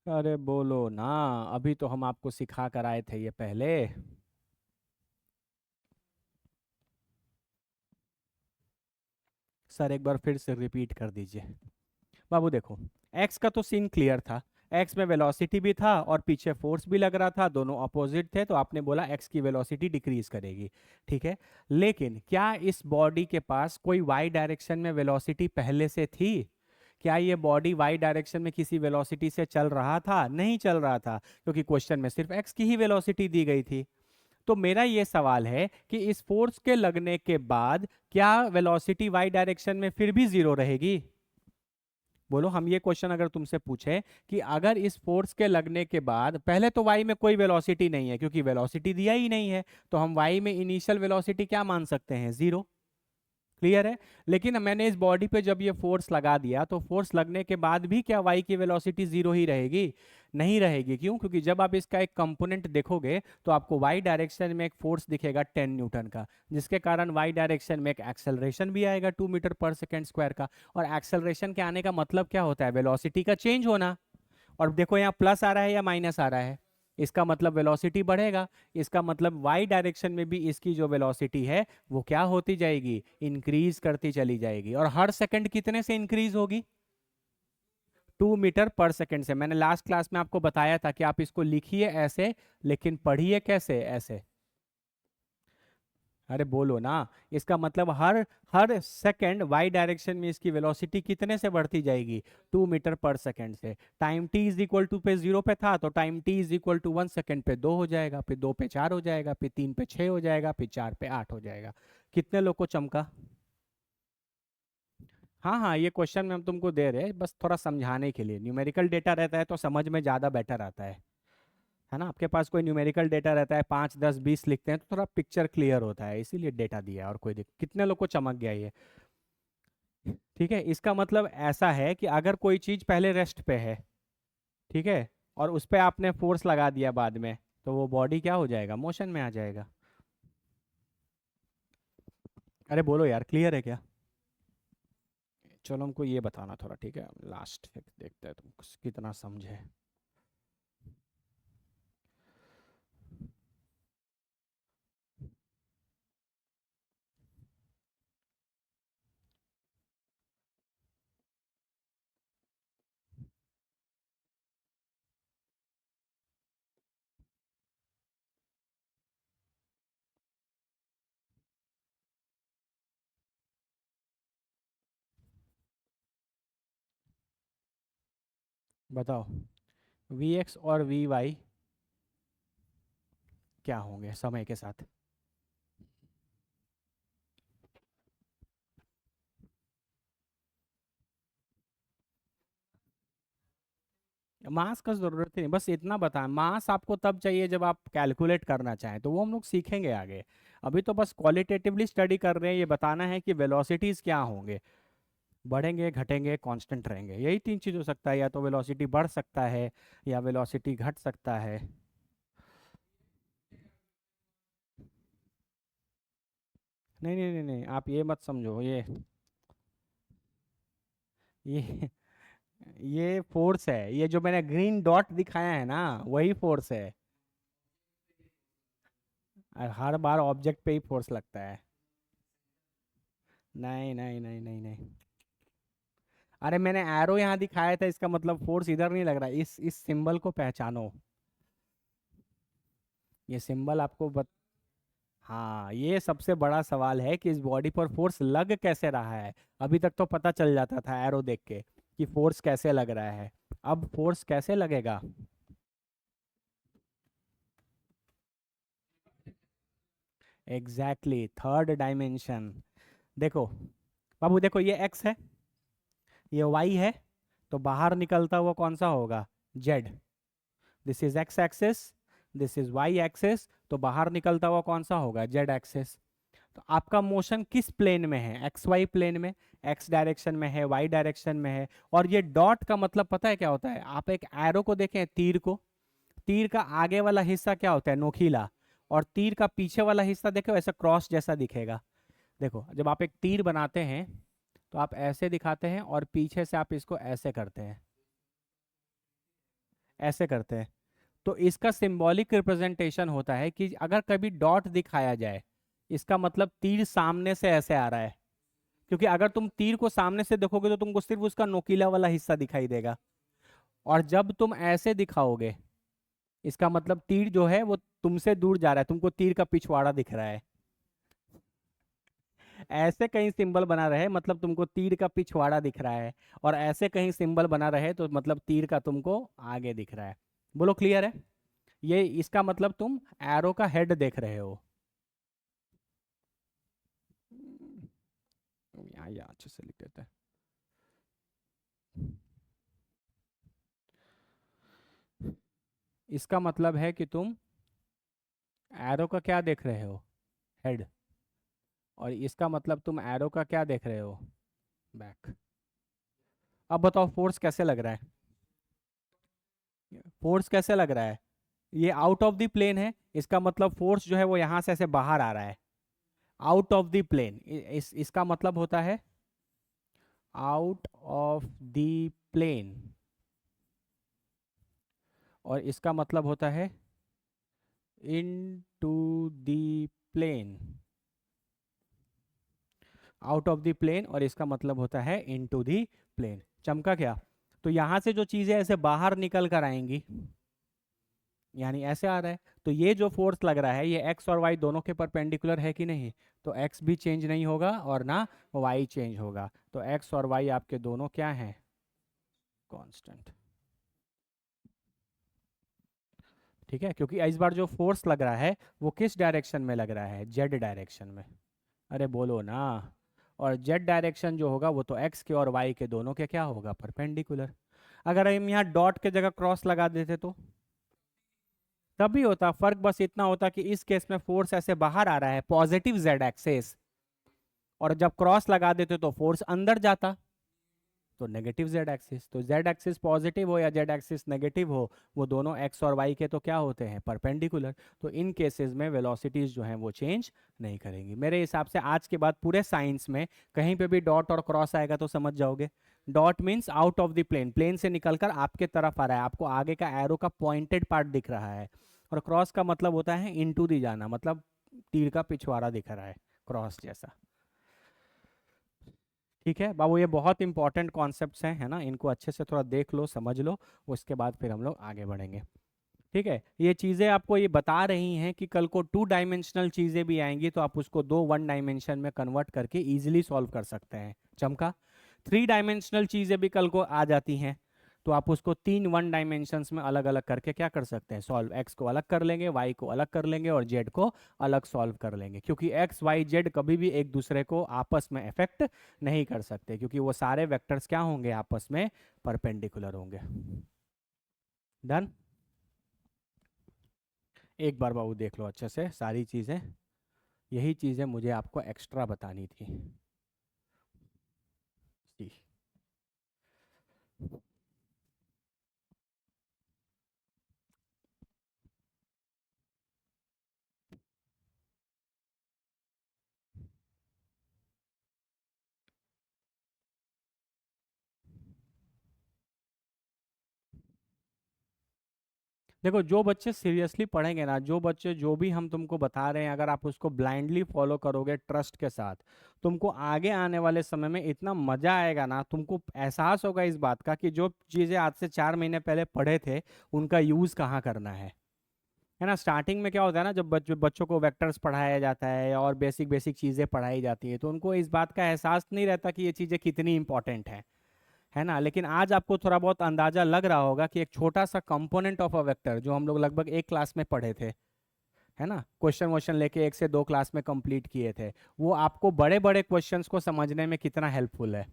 Speaker 1: अरे बोलो ना, अभी तो हम आपको सिखा कर आए थे ये पहले। सर एक बार फिर से रिपीट कर दीजिए। बाबू देखो, एक्स का तो सीन क्लियर था। एक्स में वेलोसिटी भी था और पीछे फोर्स भी लग रहा था, दोनों अपोजिट थे, तो आपने बोला एक्स की वेलोसिटी डिक्रीज करेगी। ठीक है। लेकिन क्या इस बॉडी के पास कोई वाई डायरेक्शन में वेलोसिटी पहले से थी? क्या ये बॉडी वाई डायरेक्शन में किसी वेलोसिटी से चल रहा था? नहीं चल रहा था, क्योंकि क्वेश्चन में सिर्फ एक्स की ही वेलोसिटी दी गई थी। तो मेरा ये सवाल है कि इस फोर्स के लगने के बाद क्या वेलोसिटी वाई डायरेक्शन में फिर भी जीरो रहेगी? बोलो, हम ये क्वेश्चन अगर तुमसे पूछे कि अगर इस फोर्स के लगने के बाद, पहले तो वाई में कोई वेलोसिटी नहीं है क्योंकि वेलोसिटी दिया ही नहीं है, तो हम वाई में इनिशियल वेलोसिटी क्या मान सकते हैं? जीरो। क्लियर है? लेकिन मैंने इस बॉडी पे जब ये फोर्स लगा दिया तो फोर्स लगने के बाद भी क्या वाई की वेलोसिटी जीरो ही रहेगी? नहीं रहेगी। क्यों? क्योंकि जब आप इसका एक कंपोनेंट देखोगे तो आपको वाई डायरेक्शन में एक फोर्स दिखेगा 10 न्यूटन का, जिसके कारण वाई डायरेक्शन में एक एक्सेलरेशन भी आएगा 2 मीटर पर सेकेंड स्क्वायर का। और एक्सेलरेशन के आने का मतलब क्या होता है? वेलोसिटी का चेंज होना। और देखो यहाँ प्लस आ रहा है या माइनस आ रहा है, इसका मतलब वेलोसिटी बढ़ेगा। इसका मतलब वाई डायरेक्शन में भी इसकी जो वेलोसिटी है वो क्या होती जाएगी? इंक्रीज करती चली जाएगी। और हर सेकंड कितने से इंक्रीज होगी? 2 मीटर पर सेकेंड से। मैंने लास्ट क्लास में आपको बताया था कि आप इसको लिखिए ऐसे, लेकिन पढ़िए कैसे? ऐसे। अरे बोलो ना। इसका मतलब हर हर सेकंड वाई डायरेक्शन में इसकी वेलोसिटी कितने से बढ़ती जाएगी? 2 मीटर पर सेकेंड से। Time T is equal to पे 0 पे था, तो time T is equal to 1 second पे 2 हो जाएगा, फिर 2 पे 4 हो जाएगा, फिर 3 पे 6 हो जाएगा, फिर 4 पे 8 हो जाएगा। कितने लोग को चमका? हाँ हाँ, ये क्वेश्चन में हम तुमको दे रहे हैं बस थोड़ा समझाने के लिए। न्यूमेरिकल डेटा रहता है तो समझ में ज़्यादा बेटर आता है ना? आपके पास कोई न्यूमेरिकल डेटा रहता है 5 10 20 लिखते हैं तो थोड़ा पिक्चर क्लियर होता है, इसीलिए डेटा दिया है। और कोई कितने लोग को चमक गया ये? ठीक है, इसका मतलब ऐसा है कि अगर कोई चीज़ पहले रेस्ट पे है, ठीक है, और उस पर आपने फोर्स लगा दिया बाद में, तो वो बॉडी क्या हो जाएगा? मोशन में आ जाएगा। अरे बोलो यार, क्लियर है क्या? चलो हमको ये बताना थोड़ा, ठीक है, लास्ट देखते हैं तुम कितना समझे। बताओ, वी एक्स और वी वाई क्या होंगे समय के साथ? मास का जरूरत ही नहीं, बस इतना बता, मास आपको तब चाहिए जब आप कैलकुलेट करना चाहें, तो वो हम लोग सीखेंगे आगे। अभी तो बस क्वालिटेटिवली स्टडी कर रहे हैं, ये बताना है कि वेलोसिटीज क्या होंगे, बढ़ेंगे घटेंगे कांस्टेंट रहेंगे। यही तीन चीज हो सकता है, या तो वेलोसिटी बढ़ सकता है या वेलोसिटी घट सकता है। नहीं नहीं नहीं नहीं, आप ये मत समझो, ये ये फोर्स है, ये जो मैंने ग्रीन डॉट दिखाया है ना, वही फोर्स है। और हर बार ऑब्जेक्ट पे ही फोर्स लगता है। नहीं नहीं नहीं नहीं नहीं। अरे मैंने एरो यहाँ दिखाया था, इसका मतलब फोर्स इधर नहीं लग रहा। इस सिंबल को पहचानो। ये सिंबल आपको हाँ, ये सबसे बड़ा सवाल है कि इस बॉडी पर फोर्स लग कैसे रहा है। अभी तक तो पता चल जाता था एरो देख के कि फोर्स कैसे लग रहा है, अब फोर्स कैसे लगेगा? Exactly, third dimension. देखो बाबू, देखो ये एक्स है, ये वाई है, तो बाहर निकलता हुआ कौन सा होगा? Z. This is X axis, this is Y axis, तो बाहर निकलता हुआ कौन सा होगा? Z axis. तो आपका मोशन किस प्लेन में है? एक्स वाई प्लेन में। एक्स डायरेक्शन में है, वाई डायरेक्शन में है। और ये डॉट का मतलब पता है क्या होता है? आप एक एरो को देखें, तीर को, तीर का आगे वाला हिस्सा क्या होता है? नोकीला। और तीर का पीछे वाला हिस्सा देखो ऐसा क्रॉस जैसा दिखेगा। देखो, जब आप एक तीर बनाते हैं तो आप ऐसे दिखाते हैं, और पीछे से आप इसको ऐसे करते हैं, ऐसे करते हैं। तो इसका सिंबॉलिक रिप्रेजेंटेशन होता है कि अगर कभी डॉट दिखाया जाए, इसका मतलब तीर सामने से ऐसे आ रहा है। क्योंकि अगर तुम तीर को सामने से देखोगे तो तुमको सिर्फ उसका नोकीला वाला हिस्सा दिखाई देगा। और जब तुम ऐसे दिखाओगे, इसका मतलब तीर जो है वो तुमसे दूर जा रहा है, तुमको तीर का पिछवाड़ा दिख रहा है। ऐसे कहीं सिंबल बना रहे मतलब तुमको तीर का पिछवाड़ा दिख रहा है, और ऐसे कहीं सिंबल बना रहे तो मतलब तीर का तुमको आगे दिख रहा है। बोलो, क्लियर है? ये इसका मतलब तुम एरो का हेड देख रहे हो। यहाँ ये अच्छे से लिख देते हैं। इसका मतलब है कि तुम एरो का क्या देख रहे हो? हेड। और इसका मतलब तुम एरो का क्या देख रहे हो? बैक। अब बताओ फोर्स कैसे लग रहा है? फोर्स कैसे लग रहा है? ये आउट ऑफ द प्लेन है, इसका मतलब फोर्स जो है वो यहां से ऐसे बाहर आ रहा है, आउट ऑफ द प्लेन। इसका मतलब होता है आउट ऑफ द प्लेन, और इसका मतलब होता है into the plane. Out of the plane और इसका मतलब होता है इन टू द प्लेन। चमका क्या? तो यहां से जो चीजें ऐसे बाहर निकल कर आएंगी, यानी ऐसे आ रहा है, तो ये जो फोर्स लग रहा है ये एक्स और वाई दोनों के परपेंडिकुलर है कि नहीं? तो एक्स भी चेंज नहीं होगा और ना वाई चेंज होगा, तो एक्स और वाई आपके दोनों क्या हैं? कांस्टेंट। ठीक है, क्योंकि इस बार जो फोर्स लग रहा है वो किस डायरेक्शन में लग रहा है? जेड डायरेक्शन में। अरे बोलो ना। और जेड डायरेक्शन जो होगा वो तो एक्स के और वाई के दोनों के क्या होगा? परपेंडिकुलर। अगर हम यहाँ डॉट के जगह क्रॉस लगा देते तो तभी होता फर्क, बस इतना होता कि इस केस में फोर्स ऐसे बाहर आ रहा है पॉजिटिव जेड एक्सेस, और जब क्रॉस लगा देते तो फोर्स अंदर जाता, तो नेगेटिव जेड एक्सिस। तो जेड एक्सिस पॉजिटिव हो या जेड एक्सिस नेगेटिव हो, वो दोनों एक्स और वाई के तो क्या होते हैं? परपेंडिकुलर। तो इन केसेस में वेलोसिटीज जो हैं वो चेंज नहीं करेंगी। मेरे हिसाब से आज के बाद पूरे साइंस में कहीं पे भी डॉट और क्रॉस आएगा तो समझ जाओगे, dot means out of the plane, plane से निकलकर आपके तरफ आ रहा है, आपको आगे का एरो का पॉइंटेड पार्ट दिख रहा है। और क्रॉस का मतलब होता है इनटू दी जाना, मतलब तीर का पिछवाड़ा दिख रहा है, क्रॉस जैसा। ठीक है बाबू, ये बहुत इंपॉर्टेंट कॉन्सेप्ट्स हैं, है ना, इनको अच्छे से थोड़ा देख लो, समझ लो, उसके बाद फिर हम लोग आगे बढ़ेंगे। ठीक है, ये चीज़ें आपको ये बता रही हैं कि कल को 2 डायमेंशनल चीज़ें भी आएंगी तो आप उसको 1 डायमेंशन में कन्वर्ट करके इजीली सॉल्व कर सकते हैं। चमका। 3 डायमेंशनल चीज़ें भी कल को आ जाती हैं, तो आप उसको 3 1 डायमेंशंस में अलग अलग करके क्या कर सकते हैं? सॉल्व। एक्स को अलग कर लेंगे, वाई को अलग कर लेंगे और जेड को अलग सॉल्व कर लेंगे, क्योंकि एक्स वाई जेड कभी भी एक दूसरे को आपस में अफेक्ट नहीं कर सकते, क्योंकि वो सारे वेक्टर्स क्या होंगे? आपस में परपेंडिकुलर होंगे। डन। एक बार बाबू देख लो अच्छे से सारी चीज़ें, यही चीज़ें मुझे आपको एक्स्ट्रा बतानी थी। जी। देखो, जो बच्चे सीरियसली पढ़ेंगे ना, जो बच्चे जो भी हम तुमको बता रहे हैं, अगर आप उसको ब्लाइंडली फॉलो करोगे ट्रस्ट के साथ, तुमको आगे आने वाले समय में इतना मजा आएगा ना, तुमको एहसास होगा इस बात का कि जो चीज़ें आज से 4 महीने पहले पढ़े थे उनका यूज़ कहाँ करना है ना। स्टार्टिंग में क्या होता है ना, जब बच्चों को वेक्टर्स पढ़ाया जाता है और बेसिक बेसिक चीज़ें पढ़ाई जाती है, तो उनको इस बात का एहसास नहीं रहता कि ये चीज़ें कितनी इंपॉर्टेंट है ना। लेकिन आज आपको थोड़ा बहुत अंदाजा लग रहा होगा कि एक छोटा सा कंपोनेंट ऑफ अ वेक्टर जो हम लोग लगभग एक क्लास में पढ़े थे, है ना, क्वेश्चन वोश्चन लेके 1 से 2 क्लास में कंप्लीट किए थे, वो आपको बड़े बड़े क्वेश्चंस को समझने में कितना हेल्पफुल है।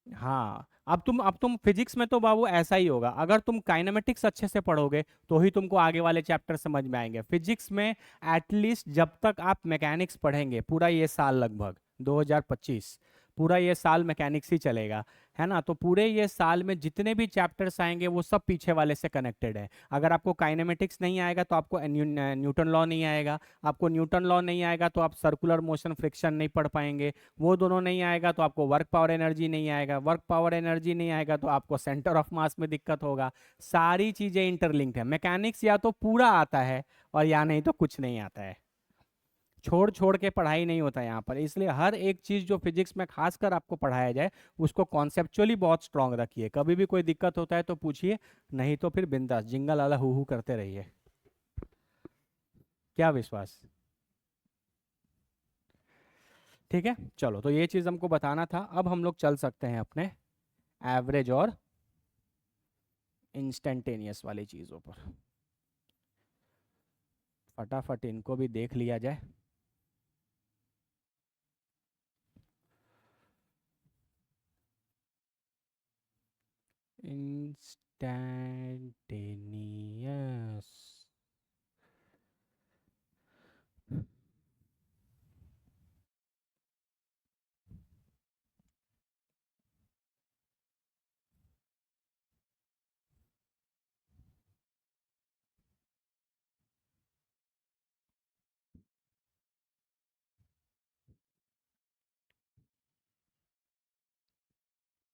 Speaker 1: हाँ, अब तुम फिजिक्स में तो बाबू ऐसा ही होगा, अगर तुम काइनेमेटिक्स अच्छे से पढ़ोगे तो ही तुमको आगे वाले चैप्टर समझ में आएंगे। फिजिक्स में एटलीस्ट जब तक आप मैकेनिक्स पढ़ेंगे, पूरा ये साल लगभग 2025, पूरा ये साल मैकेनिक्स ही चलेगा, है ना, तो पूरे ये साल में जितने भी चैप्टर्स आएंगे वो सब पीछे वाले से कनेक्टेड है। अगर आपको काइनेमेटिक्स नहीं आएगा तो आपको न्यूटन लॉ नहीं आएगा, आपको न्यूटन लॉ नहीं आएगा तो आप सर्कुलर मोशन फ्रिक्शन नहीं पढ़ पाएंगे, वो दोनों नहीं आएगा तो आपको वर्क पावर एनर्जी नहीं आएगा, वर्क पावर एनर्जी नहीं आएगा तो आपको सेंटर ऑफ मास में दिक्कत होगा। सारी चीजें इंटरलिंक्ड है। मैकेनिक्स या तो पूरा आता है और या नहीं तो कुछ नहीं आता है, छोड़ छोड़ के पढ़ाई नहीं होता यहाँ पर। इसलिए हर एक चीज जो फिजिक्स में खासकर आपको पढ़ाया जाए उसको कॉन्सेप्चुअली बहुत स्ट्रांग रखिए। कभी भी कोई दिक्कत होता है तो पूछिए, नहीं तो फिर बिंदास जिंगल आला हु करते रहिए। क्या विश्वास? ठीक है, चलो, तो ये चीज हमको बताना था। अब हम लोग चल सकते हैं अपने एवरेज और इंस्टेंटेनियस वाली चीज़ों पर। फटाफट इनको भी देख लिया जाए। इंस्टेंटेनियस।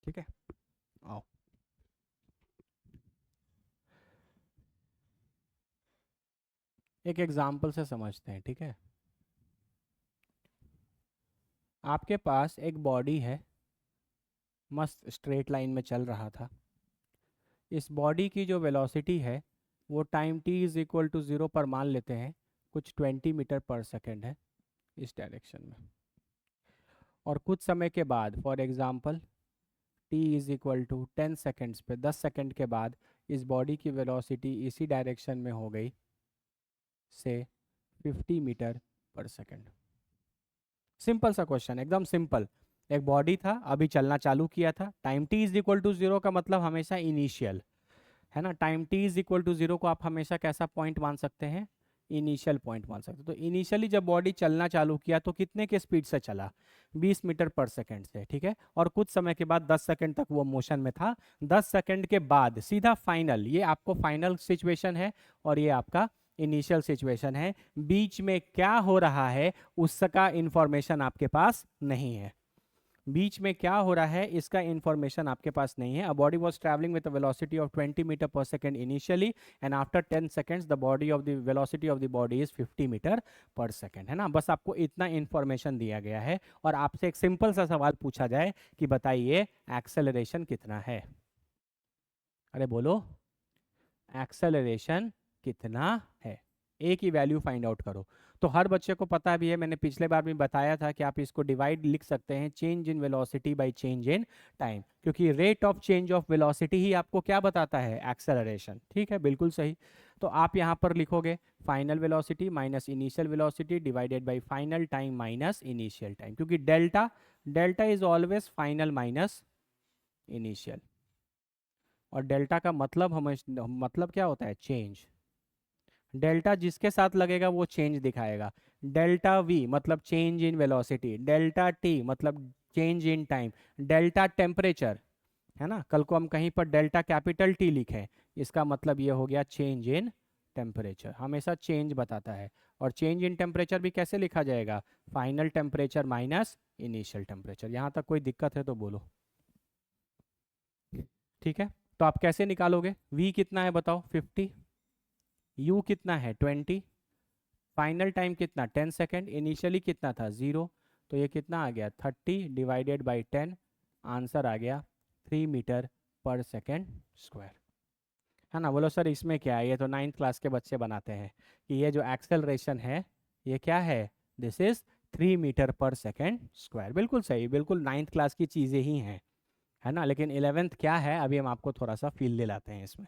Speaker 1: ठीक है, आओ। एक एग्जाम्पल से समझते हैं, ठीक है। आपके पास एक बॉडी है, मस्त स्ट्रेट लाइन में चल रहा था। इस बॉडी की जो वेलोसिटी है वो time t is equal to 0 पर मान लेते हैं कुछ 20 मीटर पर सेकेंड है इस डायरेक्शन में। और कुछ समय के बाद, for example t is equal to 10 seconds पे, 10 सेकेंड के बाद इस बॉडी की वेलोसिटी इसी डायरेक्शन में हो गई से 50 मीटर पर सेकेंड। सिंपल सा क्वेश्चन, एकदम सिंपल। एक बॉडी था, अभी चलना चालू किया था, time t is equal to 0 का मतलब हमेशा इनिशियल है ना। Time t is equal to 0 को आप हमेशा कैसा पॉइंट मान सकते हैं, इनिशियल पॉइंट मान सकते हैं। तो इनिशियली जब बॉडी चलना चालू किया तो कितने के स्पीड से चला, 20 मीटर पर सेकंड से, ठीक है। और कुछ समय के बाद 10 सेकंड तक वो मोशन में था। 10 सेकंड के बाद सीधा फाइनल, ये आपको फाइनल सिचुएशन है और ये आपका इनिशियल सिचुएशन है। बीच में क्या हो रहा है उसका इंफॉर्मेशन आपके पास नहीं है। बीच में क्या हो रहा है इसका इंफॉर्मेशन आपके पास नहीं है। A body was travelling with a velocity of 20 metre per second initially and after 10 seconds the body of the velocity of the body is 50 metre per second, है ना। बस आपको इतना इंफॉर्मेशन दिया गया है और आपसे एक सिंपल सा सवाल पूछा जाए कि बताइए एक्सेलरेशन कितना है। अरे बोलो, एक्सेलरेशन कितना है, एक ही वैल्यू फाइंड आउट करो। तो हर बच्चे को पता भी है, मैंने पिछले बार भी बताया था कि आप इसको डिवाइड लिख सकते हैं change in velocity by change in time, क्योंकि rate of change of velocity ही आपको क्या बताता है, एक्सेलरेशन। ठीक है, बिल्कुल सही। तो आप यहाँ पर लिखोगे final velocity minus initial velocity divided by final time minus initial time, क्योंकि delta delta is always final minus initial. और डेल्टा का मतलब मतलब क्या होता है, चेंज। डेल्टा जिसके साथ लगेगा वो चेंज दिखाएगा। डेल्टा वी मतलब change in velocity, delta T मतलब change in time, delta temperature, है ना। कल को हम कहीं पर डेल्टा कैपिटल टी लिखें, इसका मतलब ये हो गया चेंज इन टेम्परेचर, हमेशा चेंज बताता है। और चेंज इन टेम्परेचर भी कैसे लिखा जाएगा, final temperature minus initial temperature. यहाँ तक कोई दिक्कत है तो बोलो। ठीक है, तो आप कैसे निकालोगे, v कितना है बताओ 50, u कितना है 20, फाइनल टाइम कितना 10 सेकेंड, इनिशियली कितना था 0, तो ये कितना आ गया 30 डिवाइडेड बाई 10, आंसर आ गया 3 मीटर पर सेकेंड स्क्वायर, है ना। बोलो सर इसमें क्या है, ये तो 9th क्लास के बच्चे बनाते हैं कि ये जो एक्सेलरेशन है ये क्या है, दिस इज 3 मीटर पर सेकेंड स्क्वायर। बिल्कुल सही, बिल्कुल 9th क्लास की चीज़ें ही हैं, है ना। लेकिन 11th क्या है अभी हम आपको थोड़ा सा फील दिलाते हैं इसमें।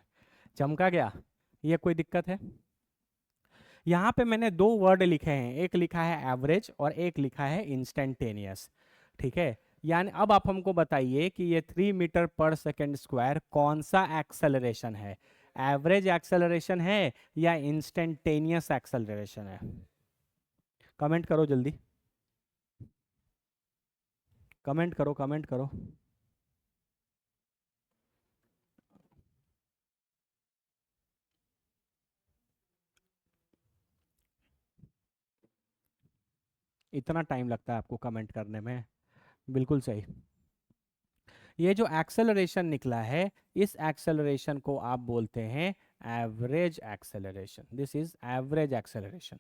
Speaker 1: चमका गया, ये कोई दिक्कत है। यहाँ पे मैंने दो वर्ड लिखे हैं, एक लिखा है एवरेज और एक लिखा है इंस्टेंटेनियस, ठीक है। यानी अब आप हमको बताइए कि ये 3 मीटर पर सेकेंड स्क्वायर कौन सा एक्सेलरेशन है, एवरेज एक्सेलरेशन है या इंस्टेंटेनियस एक्सेलरेशन है। कमेंट करो जल्दी, कमेंट करो, कमेंट करो। इतना टाइम लगता है आपको कमेंट करने में, बिल्कुल सही। ये जो एक्सेलरेशन निकला है इस एक्सेलरेशन को आप बोलते हैं average acceleration, this is average acceleration,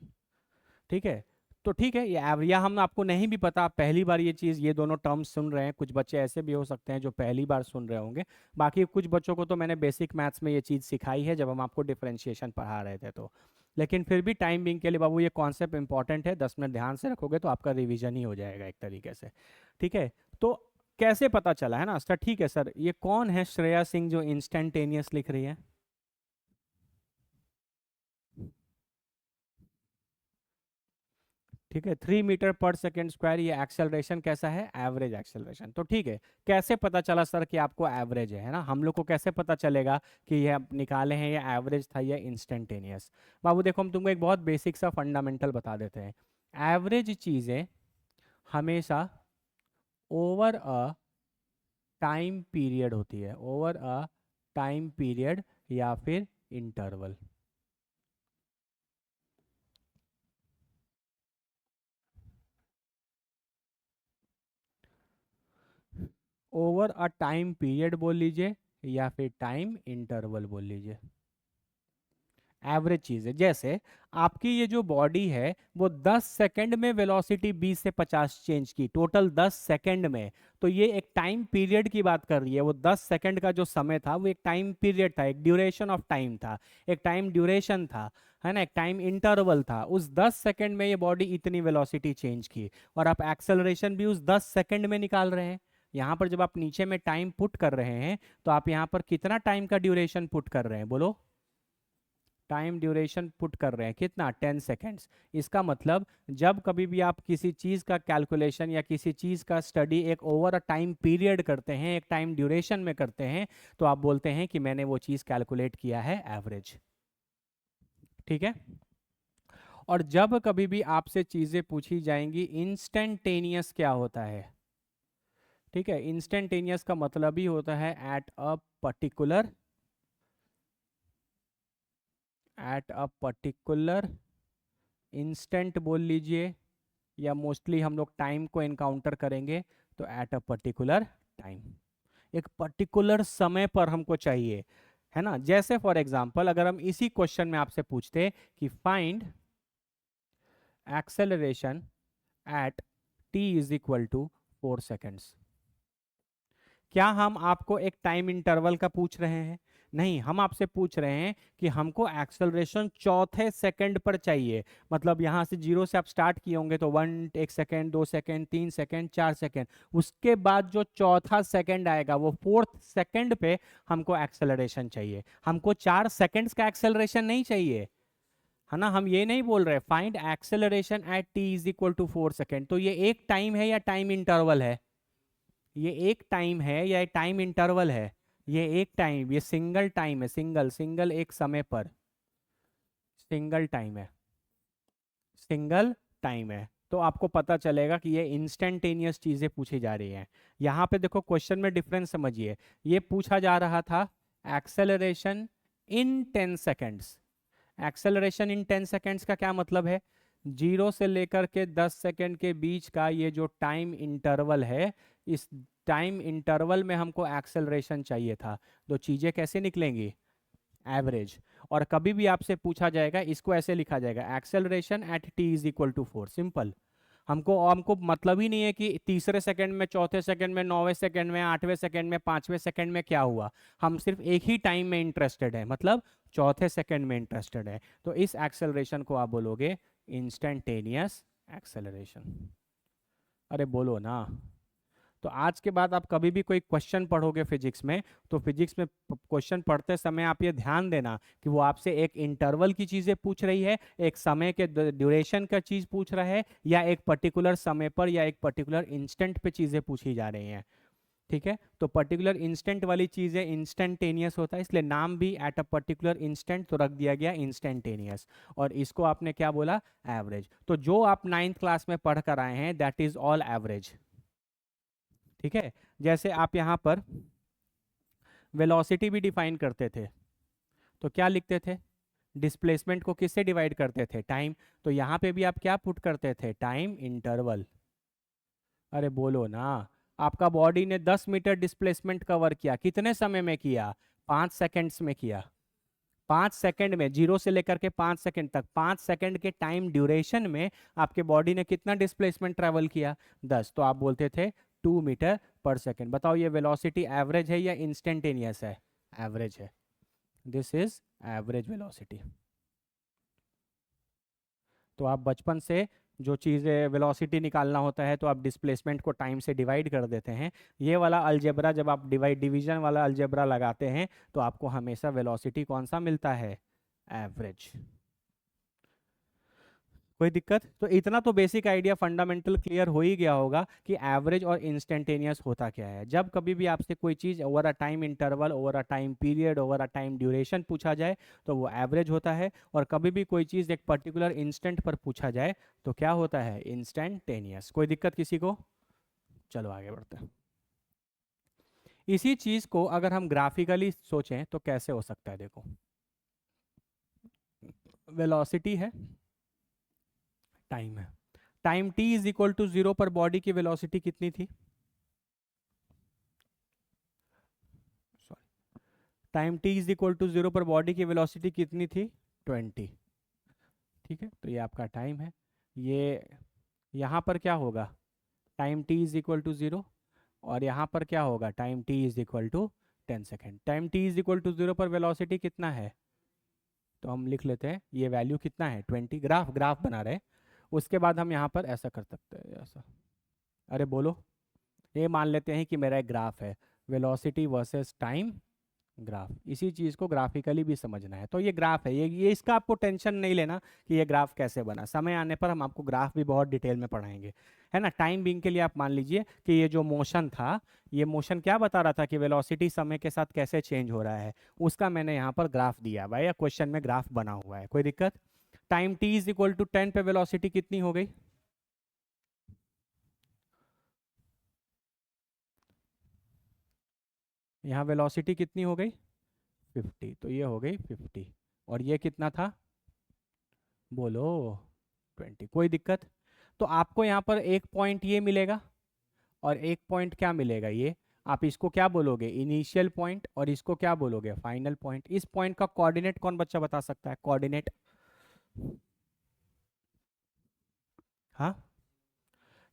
Speaker 1: ठीक है। तो ठीक है, या हम आपको नहीं भी पता, आप पहली बार ये चीज़, ये दोनों टर्म्स सुन रहे हैं, कुछ बच्चे ऐसे भी हो सकते हैं जो पहली बार सुन रहे होंगे। बाकी कुछ बच्चों को तो मैंने बेसिक मैथ्स में ये चीज़ सिखाई है जब हम आपको डिफरेंशिएशन पढ़ा रहे थे तो। लेकिन फिर भी टाइम बिंग के लिए बाबू ये कॉन्सेप्ट इंपॉर्टेंट है, 10 मिनट ध्यान से रखोगे तो आपका रिविजन ही हो जाएगा एक तरीके से, ठीक है। तो कैसे पता चला, है ना सर, ठीक है सर, ये कौन है श्रेया सिंह जो इंस्टेंटेनियस लिख रही है। ठीक है, 3 मीटर पर सेकेंड स्क्वायर, ये एक्सेलरेशन कैसा है, एवरेज एक्सेलरेशन। तो ठीक है, कैसे पता चला सर कि आपको एवरेज है ना, हम लोग को कैसे पता चलेगा कि ये आप निकाले हैं ये एवरेज था या इंस्टेंटेनियस। बाबू देखो, हम तुमको एक बहुत बेसिक सा फंडामेंटल बता देते हैं। एवरेज चीज़ें हमेशा ओवर अ टाइम पीरियड होती है, ओवर अ टाइम पीरियड या फिर interval. Over a time period बोल लीजिए या फिर टाइम इंटरवल बोल लीजिए। एवरेज चीज़ है। जैसे आपकी ये जो बॉडी है वो 10 सेकंड में वेलोसिटी 20 से 50 चेंज की, टोटल 10 सेकंड में। तो ये एक टाइम पीरियड की बात कर रही है। वो 10 सेकंड का जो समय था वो एक टाइम पीरियड था, एक ड्यूरेशन ऑफ टाइम था, एक टाइम ड्यूरेशन था, है ना, एक टाइम इंटरवल था। उस 10 सेकंड में ये बॉडी इतनी वेलोसिटी चेंज की, और आप एक्सेलरेशन भी उस 10 सेकंड में निकाल रहे हैं। यहाँ पर जब आप नीचे में टाइम पुट कर रहे हैं तो आप यहाँ पर कितना टाइम का ड्यूरेशन पुट कर रहे हैं, बोलो। टाइम ड्यूरेशन पुट कर रहे हैं कितना, 10 सेकेंड्स। इसका मतलब जब कभी भी आप किसी चीज़ का कैलकुलेशन या किसी चीज़ का स्टडी एक ओवर अ टाइम पीरियड करते हैं, एक टाइम ड्यूरेशन में करते हैं, तो आप बोलते हैं कि मैंने वो चीज़ कैलकुलेट किया है, एवरेज। ठीक है। और जब कभी भी आपसे चीज़ें पूछी जाएंगी, इंस्टेंटेनियस क्या होता है? ठीक है, इंस्टेंटेनियस का मतलब ही होता है एट अ पर्टिकुलर इंस्टेंट बोल लीजिए, या मोस्टली हम लोग टाइम को एनकाउंटर करेंगे तो एट अ पर्टिकुलर टाइम। एक पर्टिकुलर समय पर हमको चाहिए, है ना। जैसे फॉर एग्जांपल अगर हम इसी क्वेश्चन में आपसे पूछते कि find acceleration at t is equal to 4 seconds, क्या हम आपको एक टाइम इंटरवल का पूछ रहे हैं? नहीं, हम आपसे पूछ रहे हैं कि हमको एक्सेलरेशन चौथे सेकंड पर चाहिए। मतलब यहाँ से जीरो से आप स्टार्ट किए होंगे तो 1 सेकंड, 2 सेकंड, 3 सेकंड, 4 सेकंड, उसके बाद जो चौथा सेकंड आएगा वो 4th सेकंड पे हमको एक्सेलरेशन चाहिए। हमको 4 सेकंड्स का एक्सेलरेशन नहीं चाहिए, है ना। हम ये नहीं बोल रहे find acceleration at T is equal to 4 second. तो ये एक टाइम है या टाइम इंटरवल है? ये एक टाइम है या टाइम इंटरवल है? ये एक टाइम, ये सिंगल टाइम है, सिंगल सिंगल एक समय पर सिंगल टाइम है, सिंगल टाइम है। तो आपको पता चलेगा कि ये इंस्टेंटेनियस चीज़ें पूछी जा रही हैं। यहाँ पे देखो क्वेश्चन में डिफरेंस समझिए। ये पूछा जा रहा था acceleration in 10 seconds. Acceleration in 10 seconds का क्या मतलब है? जीरो से लेकर के 10 सेकेंड के बीच का ये जो टाइम इंटरवल है, इस टाइम इंटरवल में हमको एक्सेलरेशन चाहिए था। तो चीज़ें कैसे निकलेंगी? एवरेज। और कभी भी आपसे पूछा जाएगा, इसको ऐसे लिखा जाएगा acceleration at T is equal to 4, simple. हमको हमको मतलब ही नहीं है कि तीसरे सेकंड में, चौथे सेकंड में, 9वें सेकंड में, 8वें सेकंड में, 5वें सेकंड में क्या हुआ। हम सिर्फ एक ही टाइम में इंटरेस्टेड है, मतलब चौथे सेकंड में इंटरेस्टेड है। तो इस एक्सेलरेशन को आप बोलोगे इंस्टेंटेनियस एक्सेलरेशन। अरे बोलो ना। तो आज के बाद आप कभी भी कोई क्वेश्चन पढ़ोगे फिजिक्स में, तो फिजिक्स में क्वेश्चन पढ़ते समय आप ये ध्यान देना कि वो आपसे एक इंटरवल की चीज़ें पूछ रही है, एक समय के ड्यूरेशन का चीज़ पूछ रहा है, या एक पर्टिकुलर समय पर या एक पर्टिकुलर इंस्टेंट पे चीज़ें पूछी जा रही हैं। ठीक है। तो पर्टिकुलर इंस्टेंट वाली चीज़ें इंस्टेंटेनियस होता है, इसलिए नाम भी एट अ पर्टिकुलर इंस्टेंट तो रख दिया गया इंस्टेंटेनियस। और इसको आपने क्या बोला? एवरेज। तो जो आप 9th क्लास में पढ़ कर आए हैं दैट इज ऑल एवरेज। ठीक है। जैसे आप यहाँ पर वेलोसिटी भी डिफाइन करते थे, तो क्या लिखते थे? डिस्प्लेसमेंट को किससे डिवाइड करते थे? टाइम। तो यहाँ पे भी आप क्या पुट करते थे? Time interval. अरे बोलो ना। आपका बॉडी ने 10 मीटर डिस्प्लेसमेंट कवर किया, कितने समय में किया? 5 सेकेंड्स में किया। 5 सेकेंड में, जीरो से लेकर के 5 सेकेंड तक, 5 सेकेंड के टाइम ड्यूरेशन में आपके बॉडी ने कितना डिस्प्लेसमेंट ट्रेवल किया? 10। तो आप बोलते थे 2 मीटर पर सेकेंड। बताओ ये वेलोसिटी एवरेज है या इंस्टेंटेनियस है? एवरेज है। This is average velocity. तो आप बचपन से जो चीज़ें वेलोसिटी निकालना होता है तो आप डिस्प्लेसमेंट को टाइम से डिवाइड कर देते हैं। ये वाला अलजेब्रा जब आप डिवीजन वाला अलजेब्रा लगाते हैं तो आपको हमेशा वेलोसिटी कौन सा मिलता है? एवरेज। कोई दिक्कत? तो इतना तो बेसिक आइडिया फंडामेंटल क्लियर हो ही गया होगा कि एवरेज और इंस्टेंटेनियस होता क्या है। जब कभी भी आपसे कोई चीज़ over a time interval, over a time period, over a time duration पूछा जाए तो वो एवरेज होता है। और कभी भी कोई चीज़ एक पर्टिकुलर इंस्टेंट पर पूछा जाए तो क्या होता है? इंस्टेंटेनियस। कोई दिक्कत किसी को? चलो आगे बढ़ते हैं। इसी चीज़ को अगर हम ग्राफिकली सोचें तो कैसे हो सकता है? देखो, वेलोसिटी है, टाइम है। Time t is equal to 0 पर बॉडी की वेलोसिटी कितनी थी? Time t is equal to 0 पर बॉडी की वेलोसिटी कितनी थी? 20। ठीक है, तो ये आपका टाइम है। ये यहाँ पर क्या होगा? Time t is equal to 0, और यहाँ पर क्या होगा? Time t is equal to 10 second. Time t is equal to 0 पर वेलोसिटी कितना है? तो हम लिख लेते हैं ये वैल्यू कितना है? 20। ग्राफ ग्राफ बना रहे हैं। उसके बाद हम यहाँ पर ऐसा कर सकते हैं, ऐसा। अरे बोलो, ये मान लेते हैं कि मेरा एक ग्राफ है, वेलोसिटी वर्सेस टाइम ग्राफ। इसी चीज़ को ग्राफिकली भी समझना है। तो ये ग्राफ है, ये इसका आपको टेंशन नहीं लेना कि ये ग्राफ कैसे बना। समय आने पर हम आपको ग्राफ भी बहुत डिटेल में पढ़ाएंगे, है ना। टाइम बीइंग के लिए आप मान लीजिए कि ये जो मोशन था, ये मोशन क्या बता रहा था कि वेलोसिटी समय के साथ कैसे चेंज हो रहा है, उसका मैंने यहाँ पर ग्राफ दिया भाई, या क्वेश्चन में ग्राफ बना हुआ है। कोई दिक्कत? Time t is equal to 10 पे वेलोसिटी कितनी हो गई? यहाँ वेलोसिटी कितनी हो गई? 50। तो ये हो गई 50, और ये कितना था? बोलो, 20। कोई दिक्कत? तो आपको यहाँ पर एक पॉइंट ये मिलेगा, और एक पॉइंट क्या मिलेगा? ये आप इसको क्या बोलोगे? Initial point. और इसको क्या बोलोगे? Final point. इस पॉइंट का कोऑर्डिनेट कौन बच्चा बता सकता है? कोऑर्डिनेट। हाँ,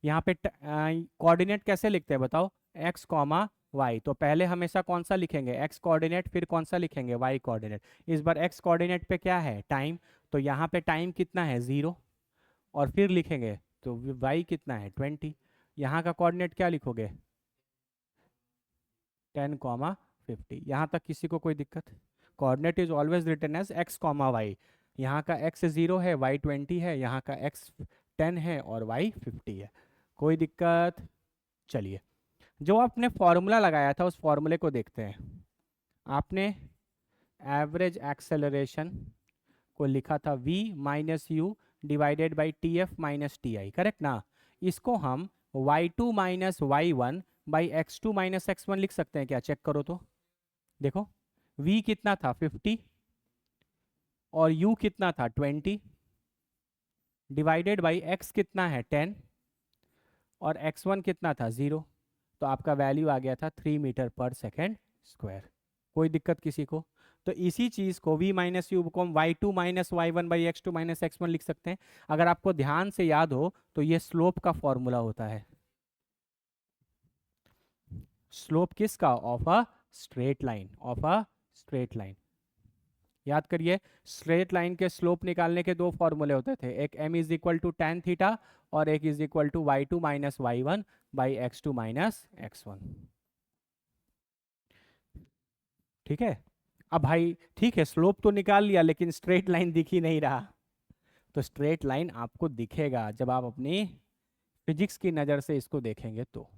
Speaker 1: यहाँ पे कोऑर्डिनेट कैसे लिखते हैं बताओ? X comma Y. तो पहले हमेशा कौन सा लिखेंगे? एक्स कोऑर्डिनेट, फिर कौन सा लिखेंगे? Y coordinate. इस बार एक्स कोऑर्डिनेट पे क्या है? टाइम। तो यहाँ पे टाइम कितना है? 0। और फिर लिखेंगे तो वाई कितना है? 20। यहाँ का कोऑर्डिनेट क्या लिखोगे? 10, 50। यहाँ तक किसी को कोई दिक्कत? Coordinate is always written as X comma Y. यहाँ का एक्स 0 है, वाई 20 है, यहाँ का एक्स 10 है, और वाई 50 है। कोई दिक्कत? चलिए, जो आपने फॉर्मूला लगाया था उस फॉर्मूले को देखते हैं। आपने एवरेज एक्सेलरेशन को लिखा था v minus U divided by T F minus T I, correct ना। इसको हम y2 minus Y one by X two minus X one लिख सकते हैं क्या? चेक करो तो। देखो, v कितना था? 50, और u कितना था? 20, डिवाइडेड बाई x कितना है? 10, और x1 कितना था? 0। तो आपका वैल्यू आ गया था 3 मीटर पर सेकेंड स्क्वायर। कोई दिक्कत किसी को? तो इसी चीज को v माइनस यू को हम y2 minus Y one by X two minus X one लिख सकते हैं। अगर आपको ध्यान से याद हो तो ये स्लोप का फॉर्मूला होता है। स्लोप किसका? Of a straight line, of a straight line. याद करिए, स्ट्रेट लाइन के स्लोप निकालने के दो फॉर्मूले होते थे, एक m is equal to tan theta, और एक is equal to Y two minus Y one by X two minus X one. ठीक है। अब भाई ठीक है, स्लोप तो निकाल लिया, लेकिन स्ट्रेट लाइन दिख ही नहीं रहा। तो स्ट्रेट लाइन आपको दिखेगा जब आप अपनी फिजिक्स की नज़र से इसको देखेंगे। तो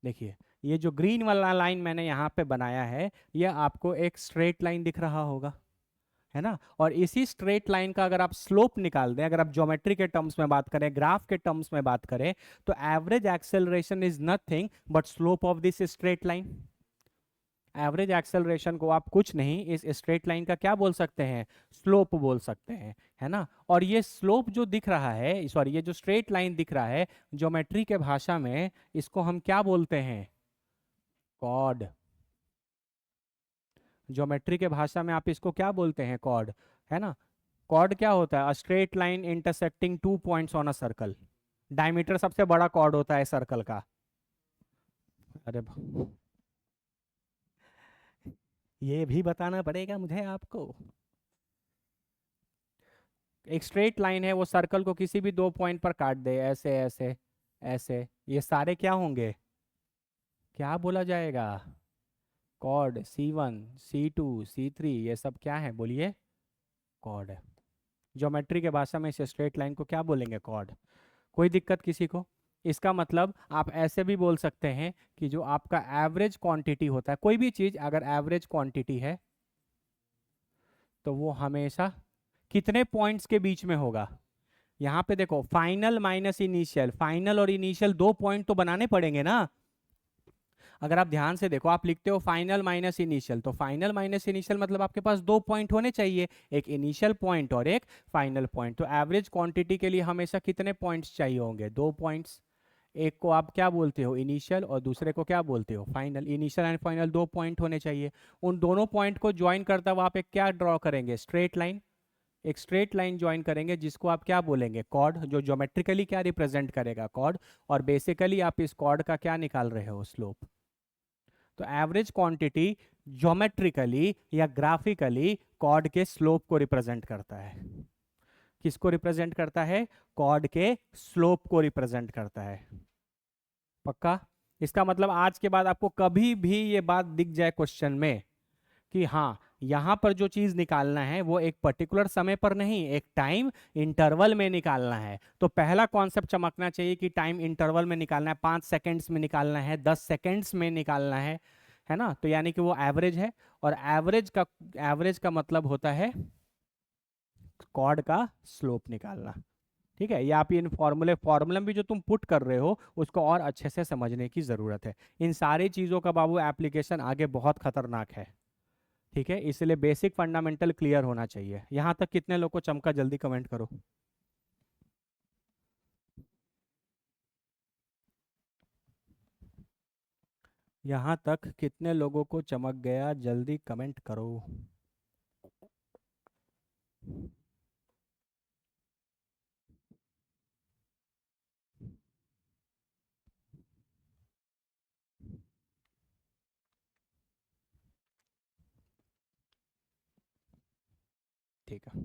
Speaker 1: देखिए, ये जो ग्रीन वाला लाइन मैंने यहाँ पे बनाया है, ये आपको एक स्ट्रेट लाइन दिख रहा होगा, है ना। और इसी स्ट्रेट लाइन का अगर आप स्लोप निकाल दें, अगर आप ज्योमेट्री के टर्म्स में बात करें, ग्राफ के टर्म्स में बात करें, तो average acceleration is nothing but slope of this straight line. Average acceleration को आप कुछ नहीं, इस स्ट्रेट लाइन का क्या बोल सकते हैं? स्लोप बोल सकते हैं, है ना। और ये स्लोप जो दिख रहा है, सॉरी, ये जो स्ट्रेट लाइन दिख रहा है, ज्योमेट्री के भाषा में इसको हम क्या बोलते हैं? कॉर्ड। ज्योमेट्री के भाषा में आप इसको क्या बोलते हैं? कॉर्ड, है ना। कॉर्ड क्या होता है? A straight line intersecting two points on a circle. Diameter सबसे बड़ा कॉर्ड होता है सर्कल का। अरे ये भी बताना पड़ेगा मुझे आपको। एक स्ट्रेट लाइन है, वो सर्कल को किसी भी दो पॉइंट पर काट दे, ऐसे ऐसे ऐसे, ये सारे क्या होंगे? क्या बोला जाएगा? कॉर्ड। C1, C2, C3, ये सब क्या है? बोलिए, कॉर्ड है। ज्योमेट्री के भाषा में इस स्ट्रेट लाइन को क्या बोलेंगे? कॉर्ड। कोई दिक्कत किसी को? इसका मतलब आप ऐसे भी बोल सकते हैं कि जो आपका एवरेज क्वांटिटी होता है, कोई भी चीज अगर एवरेज क्वांटिटी है तो वो हमेशा कितने पॉइंट्स के बीच में होगा? यहाँ पे देखो, फाइनल माइनस इनिशियल, फाइनल और इनिशियल दो पॉइंट तो बनाने पड़ेंगे ना। अगर आप ध्यान से देखो, आप लिखते हो फाइनल माइनस इनिशियल, तो फाइनल माइनस इनिशियल मतलब आपके पास दो पॉइंट होने चाहिए, एक इनिशियल पॉइंट और एक फाइनल पॉइंट। तो एवरेज क्वांटिटी के लिए हमेशा कितने पॉइंट्स चाहिए होंगे? दो पॉइंट्स। एक को आप क्या बोलते हो, इनिशियल, और दूसरे को क्या बोलते हो, final. Initial and final 2 point होने चाहिए। उन दोनों पॉइंट को ज्वाइन करता हुआ आप एक क्या ड्रॉ करेंगे, स्ट्रेट लाइन। एक स्ट्रेट लाइन ज्वाइन करेंगे जिसको आप क्या बोलेंगे, कॉर्ड, जो ज्योमेट्रिकली क्या रिप्रेजेंट करेगा, कॉर्ड। और बेसिकली आप इस कॉर्ड का क्या निकाल रहे हो, स्लोप। तो एवरेज क्वांटिटी ज्योमेट्रिकली या ग्राफिकली कॉर्ड के स्लोप को रिप्रेजेंट करता है। किसको रिप्रेजेंट करता है, कॉर्ड के स्लोप को रिप्रेजेंट करता है। पक्का। इसका मतलब आज के बाद आपको कभी भी ये बात दिख जाए क्वेश्चन में कि हाँ यहां पर जो चीज निकालना है वो एक पर्टिकुलर समय पर नहीं, एक टाइम इंटरवल में निकालना है, तो पहला कॉन्सेप्ट चमकना चाहिए कि टाइम इंटरवल में निकालना है, 5 सेकेंड्स में निकालना है, 10 सेकेंड्स में निकालना है ना। तो यानी कि वो एवरेज है, और एवरेज का मतलब होता है कॉर्ड का स्लोप निकालना। ठीक है, या आप इन फॉर्मूला भी जो तुम पुट कर रहे हो उसको और अच्छे से समझने की जरूरत है। इन सारी चीजों का बाबू एप्लीकेशन आगे बहुत खतरनाक है। ठीक है, इसलिए बेसिक फंडामेंटल क्लियर होना चाहिए। यहां तक कितने लोग को चमका, जल्दी कमेंट करो। यहां तक कितने लोगों को चमक गया, जल्दी कमेंट करो। ठीक है,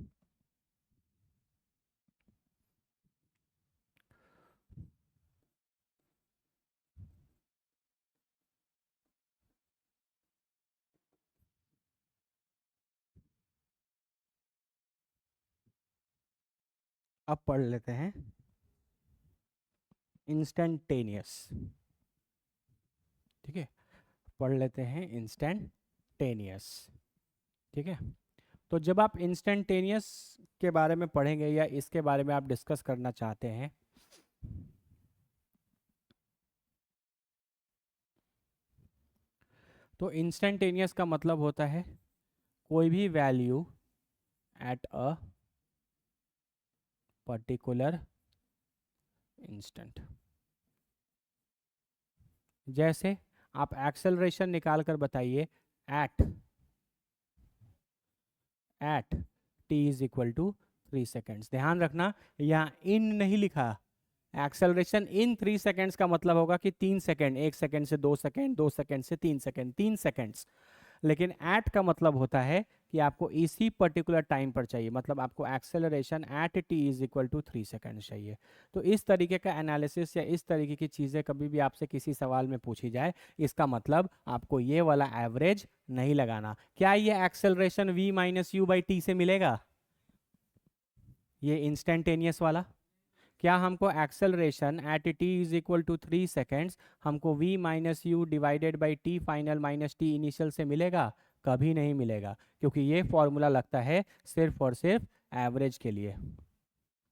Speaker 1: अब पढ़ लेते हैं इंस्टेंटेनियस। ठीक है, पढ़ लेते हैं इंस्टेंटेनियस। ठीक है, तो जब आप इंस्टेंटेनियस के बारे में पढ़ेंगे या इसके बारे में आप डिस्कस करना चाहते हैं, तो इंस्टेंटेनियस का मतलब होता है कोई भी value at a particular instant. जैसे आप एक्सेलरेशन निकाल कर बताइए, at at T is equal to 3 seconds. ध्यान रखना यहाँ इन नहीं लिखा। एक्सेलरेशन इन 3 सेकेंड्स का मतलब होगा कि 3 सेकेंड, 1 सेकेंड से 2 सेकेंड, 2 सेकेंड से 3 सेकेंड, 3 सेकेंड्स। लेकिन एट का मतलब होता है कि आपको इसी पर्टिकुलर टाइम पर चाहिए, मतलब आपको acceleration at T is equal to 3 second चाहिए। तो इस तरीके का एनालिसिस या इस तरीके की चीज़ें कभी भी आपसे किसी सवाल में पूछी जाए, इसका मतलब आपको ये वाला एवरेज नहीं लगाना। क्या ये acceleration v minus U by T से मिलेगा, ये इंस्टेंटेनियस वाला? क्या हमको acceleration at T is equal to 3 seconds हमको v minus U divided by T final minus T initial से मिलेगा? कभी नहीं मिलेगा, क्योंकि ये फॉर्मूला लगता है सिर्फ और सिर्फ एवरेज के लिए।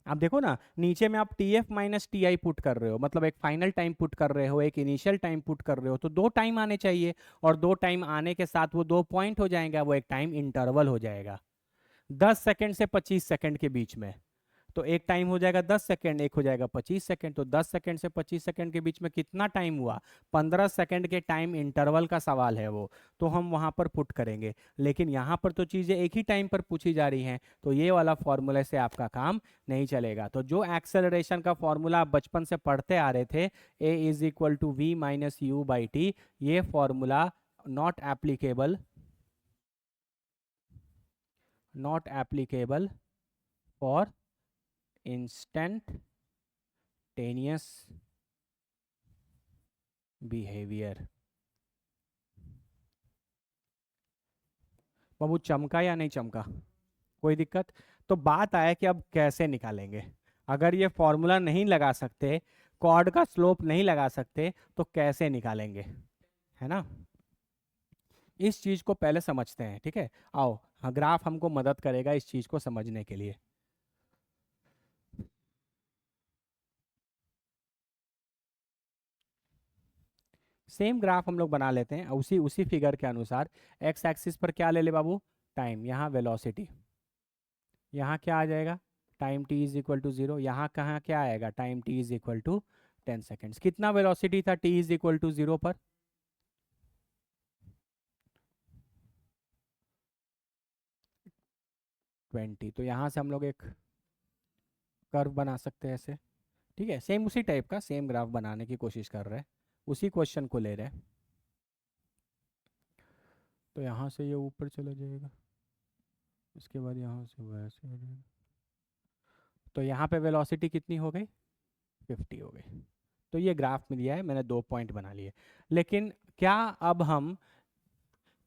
Speaker 1: आप देखो ना, नीचे में आप T F minus T I put कर रहे हो, मतलब एक फाइनल टाइम पुट कर रहे हो, एक इनिशियल टाइम पुट कर रहे हो, तो दो टाइम आने चाहिए, और दो टाइम आने के साथ वो 2 पॉइंट हो जाएगा, वो एक टाइम इंटरवल हो जाएगा 10 सेकेंड से 25 सेकेंड के बीच में। तो एक टाइम हो जाएगा 10 सेकेंड, एक हो जाएगा 25 सेकेंड, तो 10 सेकेंड से 25 सेकेंड के बीच में कितना टाइम हुआ, 15 सेकेंड के टाइम इंटरवल का सवाल है वो, तो हम वहां पर पुट करेंगे। लेकिन यहाँ पर तो चीज़ें एक ही टाइम पर पूछी जा रही हैं, तो ये वाला फॉर्मूले से आपका काम नहीं चलेगा। तो जो एक्सेलरेशन का फॉर्मूला आप बचपन से पढ़ते आ रहे थे, A is equal to V minus U by T, ये formula not applicable, not applicable for instantaneous behaviour. बाबू चमका या नहीं चमका, कोई दिक्कत? तो बात आया कि अब कैसे निकालेंगे। अगर ये फॉर्मूला नहीं लगा सकते, कॉर्ड का स्लोप नहीं लगा सकते, तो कैसे निकालेंगे, है ना। इस चीज को पहले समझते हैं, ठीक है। आओ, हाँ, ग्राफ हमको मदद करेगा इस चीज को समझने के लिए। सेम ग्राफ हम लोग बना लेते हैं उसी उसी फिगर के अनुसार। एक्स एक्सिस पर क्या ले ले बाबू, टाइम, यहाँ वेलोसिटी, यहाँ क्या आ जाएगा, time T is equal to 0, यहाँ कहाँ क्या आएगा, time T is equal to 10 seconds. कितना वेलोसिटी था t इज इक्वल टू 0 पर? 20। तो यहाँ से हम लोग एक कर्व बना सकते हैं ऐसे, ठीक है, सेम उसी टाइप का सेम ग्राफ बनाने की कोशिश कर रहे हैं, उसी क्वेश्चन को ले रहे हैं। तो यहाँ से ये ऊपर चला जाएगा, इसके बाद यहाँ से वैसे हो जाएगा। तो यहाँ पे वेलोसिटी कितनी हो गई? 50 हो गई। तो ये ग्राफ में दिया है, मैंने 2 पॉइंट बना लिए। लेकिन क्या अब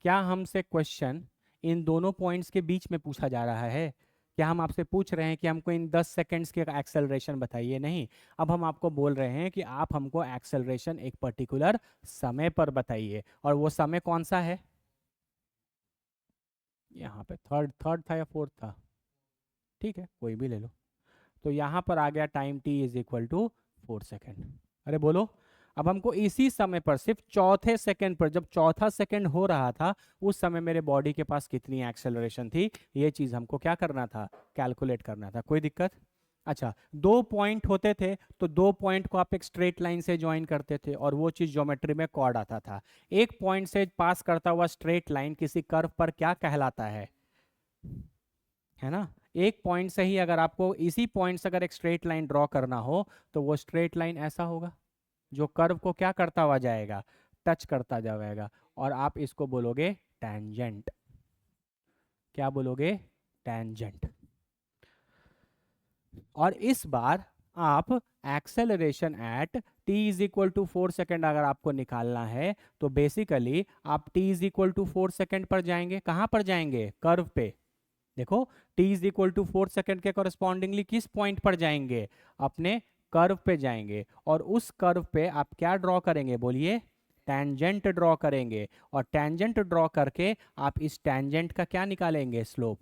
Speaker 1: क्या हमसे क्वेश्चन इन दोनों पॉइंट्स के बीच में पूछा जा रहा है? क्या हम आपसे पूछ रहे हैं कि हमको इन 10 सेकंड्स के एक्सेलरेशन बताइए? नहीं। अब हम आपको बोल रहे हैं कि आप हमको एक्सेलरेशन एक पर्टिकुलर समय पर बताइए, और वो समय कौन सा है? यहाँ पे थर्ड थर्ड था या फोर्थ था? ठीक है, कोई भी ले लो। तो यहाँ पर आ गया time t is equal to 4 second. अरे बोलो, अब हमको इसी समय पर सिर्फ चौथे सेकंड पर, जब चौथा सेकंड हो रहा था, उस समय मेरे बॉडी के पास कितनी एक्सेलरेशन थी, ये चीज हमको क्या करना था? कैलकुलेट करना था। कोई दिक्कत? अच्छा, 2 पॉइंट होते थे तो 2 पॉइंट को आप एक स्ट्रेट लाइन से ज्वाइन करते थे, और वो चीज ज्योमेट्री में कॉर्ड आता था। एक पॉइंट से पास करता हुआ स्ट्रेट लाइन किसी कर्व पर क्या कहलाता है ना? एक पॉइंट से ही अगर आपको इसी पॉइंट से अगर एक स्ट्रेट लाइन ड्रॉ करना हो, तो वो स्ट्रेट लाइन ऐसा होगा जो कर्व को क्या करता हुआ जाएगा? टच करता जाएगा, और आप इसको बोलोगे टैंजेंट। क्या बोलोगे? टैंजेंट। और इस बार आप acceleration at t is equal to 4 second अगर आपको निकालना है, तो बेसिकली आप t is equal to 4 second पर जाएंगे। कहां पर जाएंगे? कर्व पे। देखो, t is equal to 4 second के कॉरेस्पॉन्डिंगली किस पॉइंट पर जाएंगे? अपने कर्व पे जाएंगे, और उस कर्व पे आप क्या ड्रॉ करेंगे? बोलिए, टैंजेंट ड्रॉ करेंगे। और टैंजेंट ड्रॉ करके आप इस टैंजेंट का क्या निकालेंगे? स्लोप।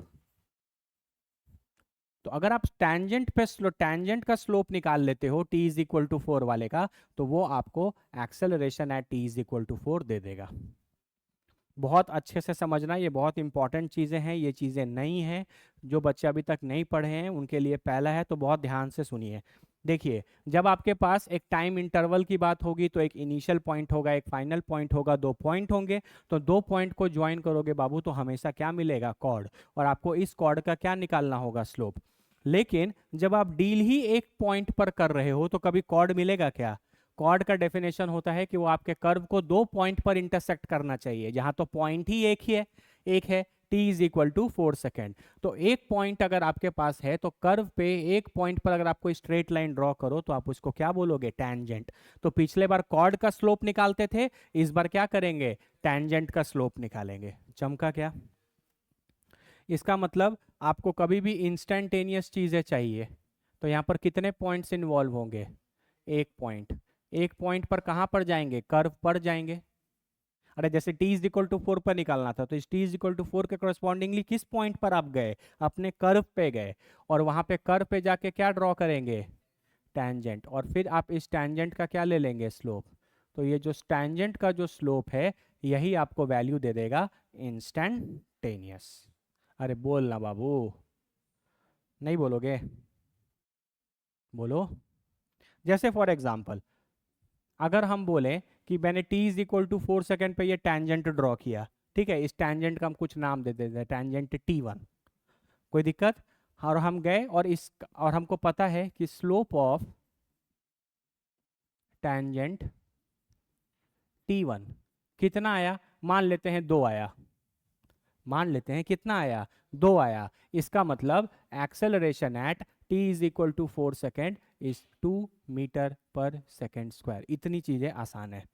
Speaker 1: तो अगर आप टैंजेंट पे टैंजेंट का स्लोप निकाल लेते हो t इज इक्वल टू 4 वाले का, तो वो आपको acceleration at t is equal to 4 दे देगा। बहुत अच्छे से समझना, ये बहुत इंपॉर्टेंट चीज़ें हैं, ये चीज़ें नई हैं। जो बच्चे अभी तक नहीं पढ़े हैं उनके लिए पहला है, तो बहुत ध्यान से सुनिए। देखिए, जब आपके पास एक टाइम इंटरवल की बात होगी, तो एक इनिशियल पॉइंट होगा, एक फाइनल पॉइंट होगा, 2 पॉइंट होंगे। तो 2 पॉइंट को ज्वाइन करोगे बाबू, तो हमेशा क्या मिलेगा? कॉर्ड। और आपको इस कॉर्ड का क्या निकालना होगा? स्लोप। लेकिन जब आप डील ही एक पॉइंट पर कर रहे हो, तो कभी कॉर्ड मिलेगा क्या? कॉर्ड का डेफिनेशन होता है कि वो आपके कर्व को 2 पॉइंट पर इंटरसेक्ट करना चाहिए, जहां तो पॉइंट ही एक है t is equal to 4 second. तो एक पॉइंट अगर आपके पास है, तो कर्व पे एक पॉइंट पर अगर आप कोई स्ट्रेट लाइन ड्रॉ करो, तो आप उसको क्या बोलोगे? टैंजेंट। तो पिछले बार कॉर्ड का स्लोप निकालते थे, इस बार क्या करेंगे? टैंजेंट का स्लोप निकालेंगे। चमका क्या? इसका मतलब आपको कभी भी इंस्टेंटेनियस चीजें चाहिए, तो यहाँ पर कितने पॉइंट्स इन्वॉल्व होंगे? एक पॉइंट। एक पॉइंट पर कहाँ पर जाएंगे? कर्व पर जाएंगे। अरे जैसे t इज इक्वल टू 4 पर निकालना था, तो इस t इज इक्वल टू 4 के करस्पॉन्डिंगली किस पॉइंट पर आप गए? अपने कर्व पे गए, और वहां पे कर्व पे जाके क्या ड्रॉ करेंगे? टैंजेंट। और फिर आप इस टैंजेंट का क्या ले लेंगे? स्लोप। तो ये जो टैंजेंट का जो स्लोप है, यही आपको वैल्यू दे देगा इंस्टेंटेनियस। अरे बोलना बाबू, नहीं बोलोगे? बोलो। जैसे फॉर एग्जाम्पल, अगर हम बोले कि मैंने t is equal to 4 second पे ये टैंजेंट ड्रॉ किया, ठीक है, इस टैंजेंट का हम कुछ नाम दे देते हैं, टैंजेंट t1। कोई दिक्कत? और हम गए और हमको पता है कि स्लोप ऑफ टैंजेंट t1 कितना आया? मान लेते हैं 2 आया। मान लेते हैं कितना आया? 2 आया। इसका मतलब acceleration at t is equal to 4 second is 2 metre पर सेकेंड स्क्वायर। इतनी चीजें आसान है।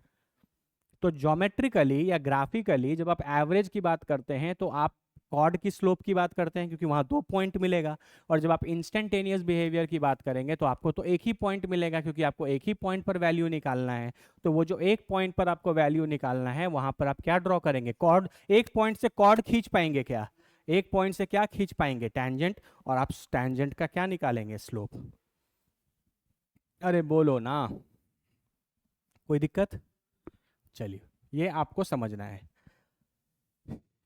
Speaker 1: तो ज्योमेट्रिकली या ग्राफिकली जब आप एवरेज की बात करते हैं, तो आप कॉर्ड की स्लोप की बात करते हैं, क्योंकि वहां 2 पॉइंट मिलेगा। और जब आप इंस्टेंटेनियस बिहेवियर की बात करेंगे, तो आपको तो एक ही पॉइंट मिलेगा, क्योंकि आपको एक ही पॉइंट पर वैल्यू निकालना है। तो वो जो एक पॉइंट पर आपको वैल्यू निकालना है, वहां पर आप क्या ड्रॉ करेंगे? कॉर्ड। एक पॉइंट से कॉर्ड खींच पाएंगे क्या? एक पॉइंट से क्या खींच पाएंगे? टैंजेंट। और आप टैंजेंट का क्या निकालेंगे? स्लोप। अरे बोलो ना, कोई दिक्कत? चलिए, ये आपको समझना है,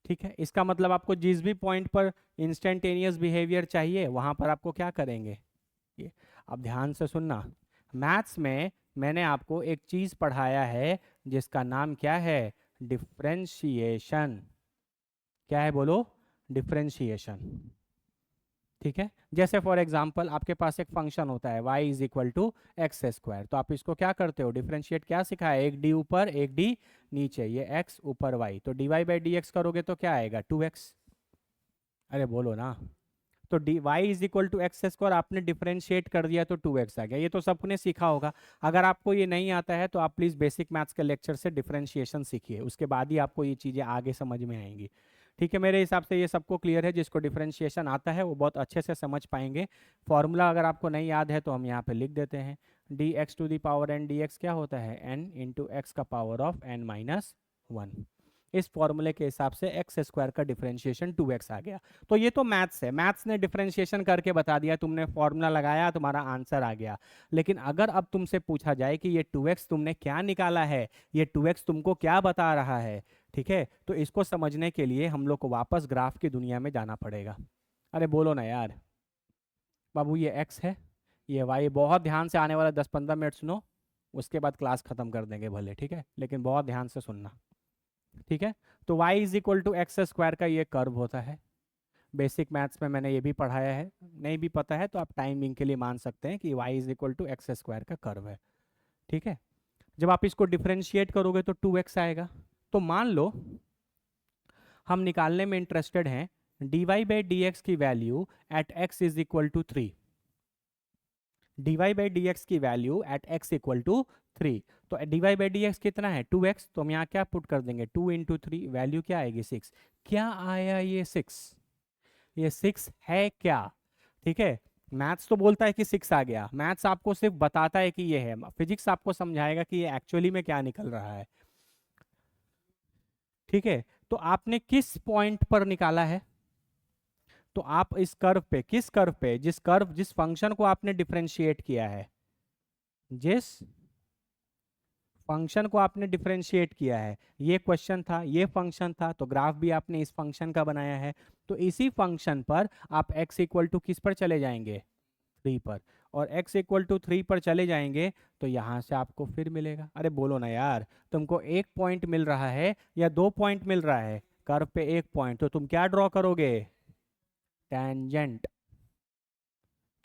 Speaker 1: ठीक है। इसका मतलब आपको जिस भी पॉइंट पर इंस्टेंटेनियस बिहेवियर चाहिए, वहां पर आपको क्या करेंगे? ये अब ध्यान से सुनना। मैथ्स में मैंने आपको एक चीज़ पढ़ाया है जिसका नाम क्या है, डिफरेंशिएशन। क्या है बोलो, डिफरेंशिएशन। ठीक है, जैसे फॉर एग्जांपल आपके पास एक फंक्शन होता है y is equal to X square, तो आप इसको क्या करते हो, डिफरेंशिएट क्या सिखाया, एक डी ऊपर एक डी नीचे, ये x ऊपर y, तो dy बाई डी एक्स करोगे तो क्या आएगा 2x। अरे बोलो ना, तो D Y is equal to X square आपने डिफरेंशिएट कर दिया तो 2x आ गया, ये तो सबने सीखा होगा। अगर आपको ये नहीं आता है तो आप प्लीज़ बेसिक मैथ्स के लेक्चर से डिफरेंशिएशन सीखिए, उसके बाद ही आपको ये चीज़ें आगे समझ में आएंगी। ठीक है, मेरे हिसाब से ये सबको क्लियर है, जिसको डिफरेंशिएशन आता है वो बहुत अच्छे से समझ पाएंगे। फॉर्मूला अगर आपको नहीं याद है तो हम यहाँ पे लिख देते हैं, D X to the power N D X क्या होता है, एन इंटू एक्स का पावर ऑफ एन माइनस 1। इस फॉर्मूले के हिसाब से एक्स स्क्वायर का डिफरेंशिएशन 2x आ गया। तो ये तो मैथ्स है, मैथ्स ने डिफरेंशिएशन करके बता दिया, तुमने फॉर्मूला लगाया तुम्हारा आंसर आ गया। लेकिन अगर अब तुमसे पूछा जाए कि ये 2x तुमने क्या निकाला है, ये 2x तुमको क्या बता रहा है, ठीक है, तो इसको समझने के लिए हम लोग को वापस ग्राफ की दुनिया में जाना पड़ेगा। अरे बोलो ना यार बाबू, ये x है, ये y, बहुत ध्यान से आने वाला 10-15 मिनट सुनो, उसके बाद क्लास खत्म कर देंगे भले, ठीक है, लेकिन बहुत ध्यान से सुनना। ठीक है, तो y is equal to X square का ये कर्व होता है, बेसिक मैथ्स में मैंने ये भी पढ़ाया है, नहीं भी पता है तो आप टाइमिंग के लिए मान सकते हैं कि y is equal to X square का कर्व है। ठीक है, जब आप इसको डिफरेंशिएट करोगे तो 2x आएगा। तो मान लो हम निकालने में इंटरेस्टेड हैं dy बाई डी एक्स की value at x is equal to 3, dy by D X की value at x equal to 3। तो dy बाई डी एक्स कितना है 2x, तो हम यहाँ क्या पुट कर देंगे 2 इंटू 3, वैल्यू क्या आएगी 6। क्या आया ये 6, ये 6 है क्या। ठीक है, मैथ्स तो बोलता है कि 6 आ गया, मैथ्स आपको सिर्फ बताता है कि ये है, फिजिक्स आपको समझाएगा कि ये एक्चुअली में क्या निकल रहा है। ठीक है, तो आपने किस पॉइंट पर निकाला है, तो आप इस कर्व पे, किस कर्व पे, जिस फंक्शन को आपने डिफरेंशिएट किया है, जिस फंक्शन को आपने डिफरेंशिएट किया है, ये क्वेश्चन था, ये फंक्शन था, तो ग्राफ भी आपने इस फंक्शन का बनाया है, तो इसी फंक्शन पर आप x इक्वल टू किस पर चले जाएंगे 3 पर, और x इक्वल टू 3 पर चले जाएंगे तो यहाँ से आपको फिर मिलेगा। अरे बोलो ना यार, तुमको एक पॉइंट मिल रहा है या 2 पॉइंट मिल रहा है, कर्व पे एक पॉइंट, तो तुम क्या ड्रॉ करोगे, टैंजेंट।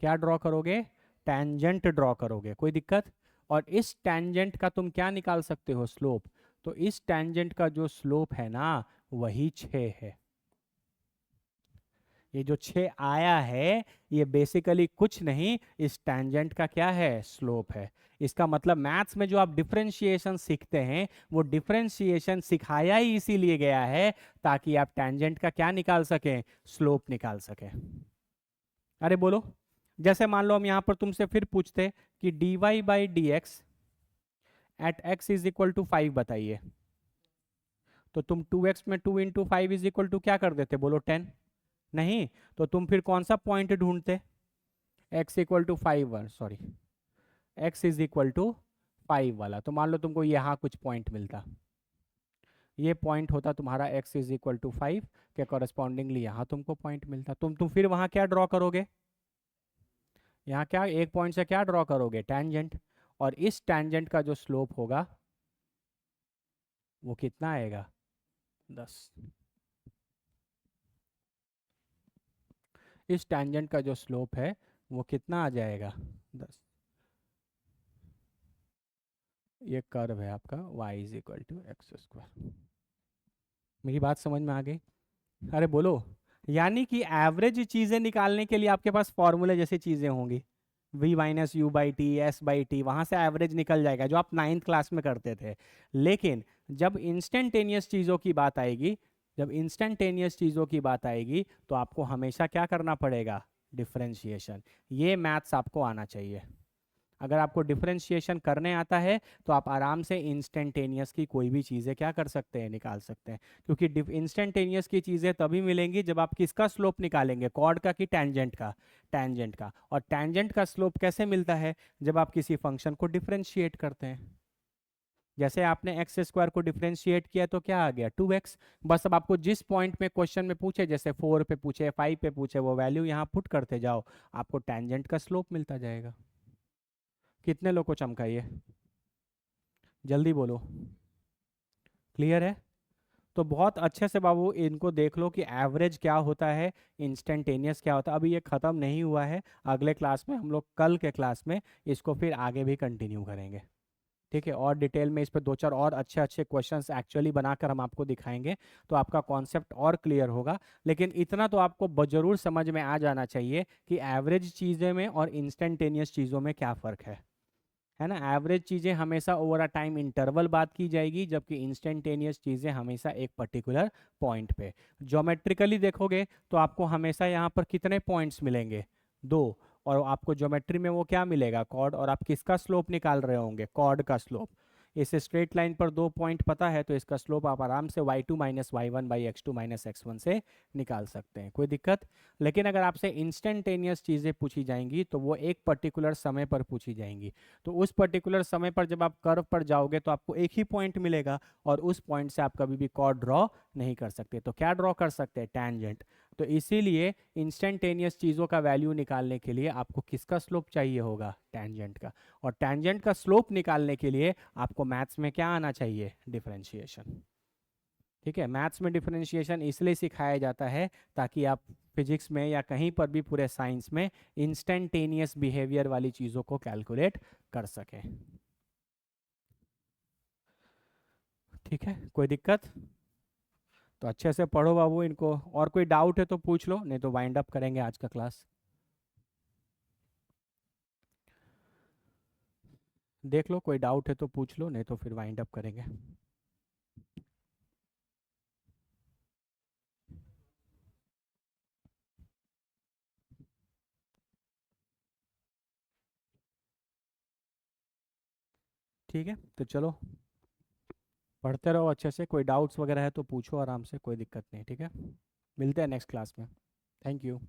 Speaker 1: क्या ड्रॉ करोगे, टैंजेंट ड्रॉ करोगे, कोई दिक्कत। और इस टैंजेंट का तुम क्या निकाल सकते हो, स्लोप, तो इस टैंजेंट का जो स्लोप है ना वही 6 है। ये जो 6 आया है ये बेसिकली कुछ नहीं, इस टैंजेंट का क्या है, स्लोप है। इसका मतलब मैथ्स में जो आप डिफरेंशिएशन सीखते हैं वो डिफरेंशिएशन सिखाया ही इसीलिए गया है ताकि आप टैंजेंट का क्या निकाल सकें, स्लोप निकाल सकें। अरे बोलो, जैसे मान लो हम यहाँ पर तुमसे फिर पूछते कि dy by D X at X is equal to 5 बताइए, तो तुम 2x में 2 इंटू 5 इज इक्वल टू क्या कर देते, बोलो 10। नहीं, तो तुम फिर कौन सा पॉइंट ढूंढते, x equal to 5, sorry x is equal to 5 वाला, तो मान लो तुमको यहाँ कुछ पॉइंट मिलता, ये पॉइंट होता तुम्हारा x इज इक्वल टू 5 के कॉरेस्पॉन्डिंगली यहाँ तुमको पॉइंट मिलता, तुम फिर वहाँ क्या ड्रॉ करोगे, यहाँ क्या एक पॉइंट से क्या ड्रॉ करोगे, टैंजेंट, और इस टैंजेंट का जो स्लोप होगा वो कितना आएगा 10। इस टैंजेंट का जो स्लोप है वो कितना आ जाएगा 10। ये कर्व है आपका y is equal to X square. मेरी बात समझ में आ गई। अरे बोलो, यानी कि एवरेज चीजें निकालने के लिए आपके पास फॉर्मूले जैसी चीजें होंगी, v minus U by T, S by T, वहां से एवरेज निकल जाएगा जो आप 9th क्लास में करते थे। लेकिन जब इंस्टेंटेनियस चीज़ों की बात आएगी, जब इंस्टेंटेनियस चीज़ों की बात आएगी तो आपको हमेशा क्या करना पड़ेगा, डिफरेंशिएशन। ये मैथ्स आपको आना चाहिए। अगर आपको डिफरेंशिएशन करने आता है तो आप आराम से इंस्टेंटेनियस की कोई भी चीज़ें क्या कर सकते हैं, निकाल सकते हैं, क्योंकि इंस्टेंटेनियस की चीज़ें तभी मिलेंगी जब आप किसका स्लोप निकालेंगे, कॉर्ड का कि टैंजेंट का, टैंजेंट का। और टैंजेंट का स्लोप कैसे मिलता है, जब आप किसी फंक्शन को डिफरेंशिएट करते हैं। जैसे आपने एक्स स्क्वायर को डिफरेंशिएट किया तो क्या आ गया 2x। बस अब आपको जिस पॉइंट में क्वेश्चन में पूछे, जैसे 4 पे पूछे, 5 पे पूछे, वो वैल्यू यहाँ पुट करते जाओ, आपको टैंजेंट का स्लोप मिलता जाएगा। कितने लोग को चमका ये, जल्दी बोलो। क्लियर है? तो बहुत अच्छे से बाबू इनको देख लो कि एवरेज क्या होता है, इंस्टेंटेनियस क्या होता है। अभी ये ख़त्म नहीं हुआ है, अगले क्लास में हम लोग कल के क्लास में इसको फिर आगे भी कंटिन्यू करेंगे। ठीक है, और डिटेल में इस पर दो चार और अच्छे अच्छे क्वेश्चंस एक्चुअली बनाकर हम आपको दिखाएंगे, तो आपका कॉन्सेप्ट और क्लियर होगा। लेकिन इतना तो आपको जरूर समझ में आ जाना चाहिए कि एवरेज चीज़ें में और इंस्टेंटेनियस चीज़ों में क्या फ़र्क है ना। एवरेज चीज़ें हमेशा ओवर अ टाइम इंटरवल बात की जाएगी, जबकि इंस्टेंटेनियस चीज़ें हमेशा एक पर्टिकुलर पॉइंट पे। ज्योमेट्रिकली देखोगे तो आपको हमेशा यहाँ पर कितने पॉइंट्स मिलेंगे? दो। और आपको ज्योमेट्री में वो क्या मिलेगा? कॉर्ड। और आप किसका स्लोप निकाल रहे होंगे? कॉर्ड का स्लोप। इस स्ट्रेट लाइन पर दो पॉइंट पता है तो इसका स्लोप आप आराम से y2 minus Y one by X two minus x1 से निकाल सकते हैं, कोई दिक्कत। लेकिन अगर आपसे इंस्टेंटेनियस चीज़ें पूछी जाएंगी तो वो एक पर्टिकुलर समय पर पूछी जाएंगी। तो उस पर्टिकुलर समय पर जब आप कर्व पर जाओगे तो आपको एक ही पॉइंट मिलेगा, और उस पॉइंट से आप कभी भी कॉर्ड ड्रॉ नहीं कर सकते। तो क्या ड्रॉ कर सकते हैं? टैंजेंट। तो इसीलिए इंस्टेंटेनियस चीज़ों का वैल्यू निकालने के लिए आपको किसका स्लोप चाहिए होगा? टैंजेंट का। और टैंजेंट का स्लोप निकालने के लिए आपको मैथ्स में क्या आना चाहिए? डिफरेंशिएशन। ठीक है, मैथ्स में डिफरेंशिएशन इसलिए सिखाया जाता है ताकि आप फिजिक्स में या कहीं पर भी पूरे साइंस में इंस्टेंटेनियस बिहेवियर वाली चीज़ों को कैलकुलेट कर सकें। ठीक है, कोई दिक्कत? तो अच्छे से पढ़ो बाबू इनको, और कोई डाउट है तो पूछ लो, नहीं तो वाइंड अप करेंगे आज का क्लास। देख लो, कोई डाउट है तो पूछ लो, नहीं तो फिर वाइंड अप करेंगे। ठीक है, तो चलो पढ़ते रहो अच्छे से। कोई डाउट्स वगैरह है तो पूछो आराम से, कोई दिक्कत नहीं। ठीक है, मिलते हैं नेक्स्ट क्लास में। Thank you.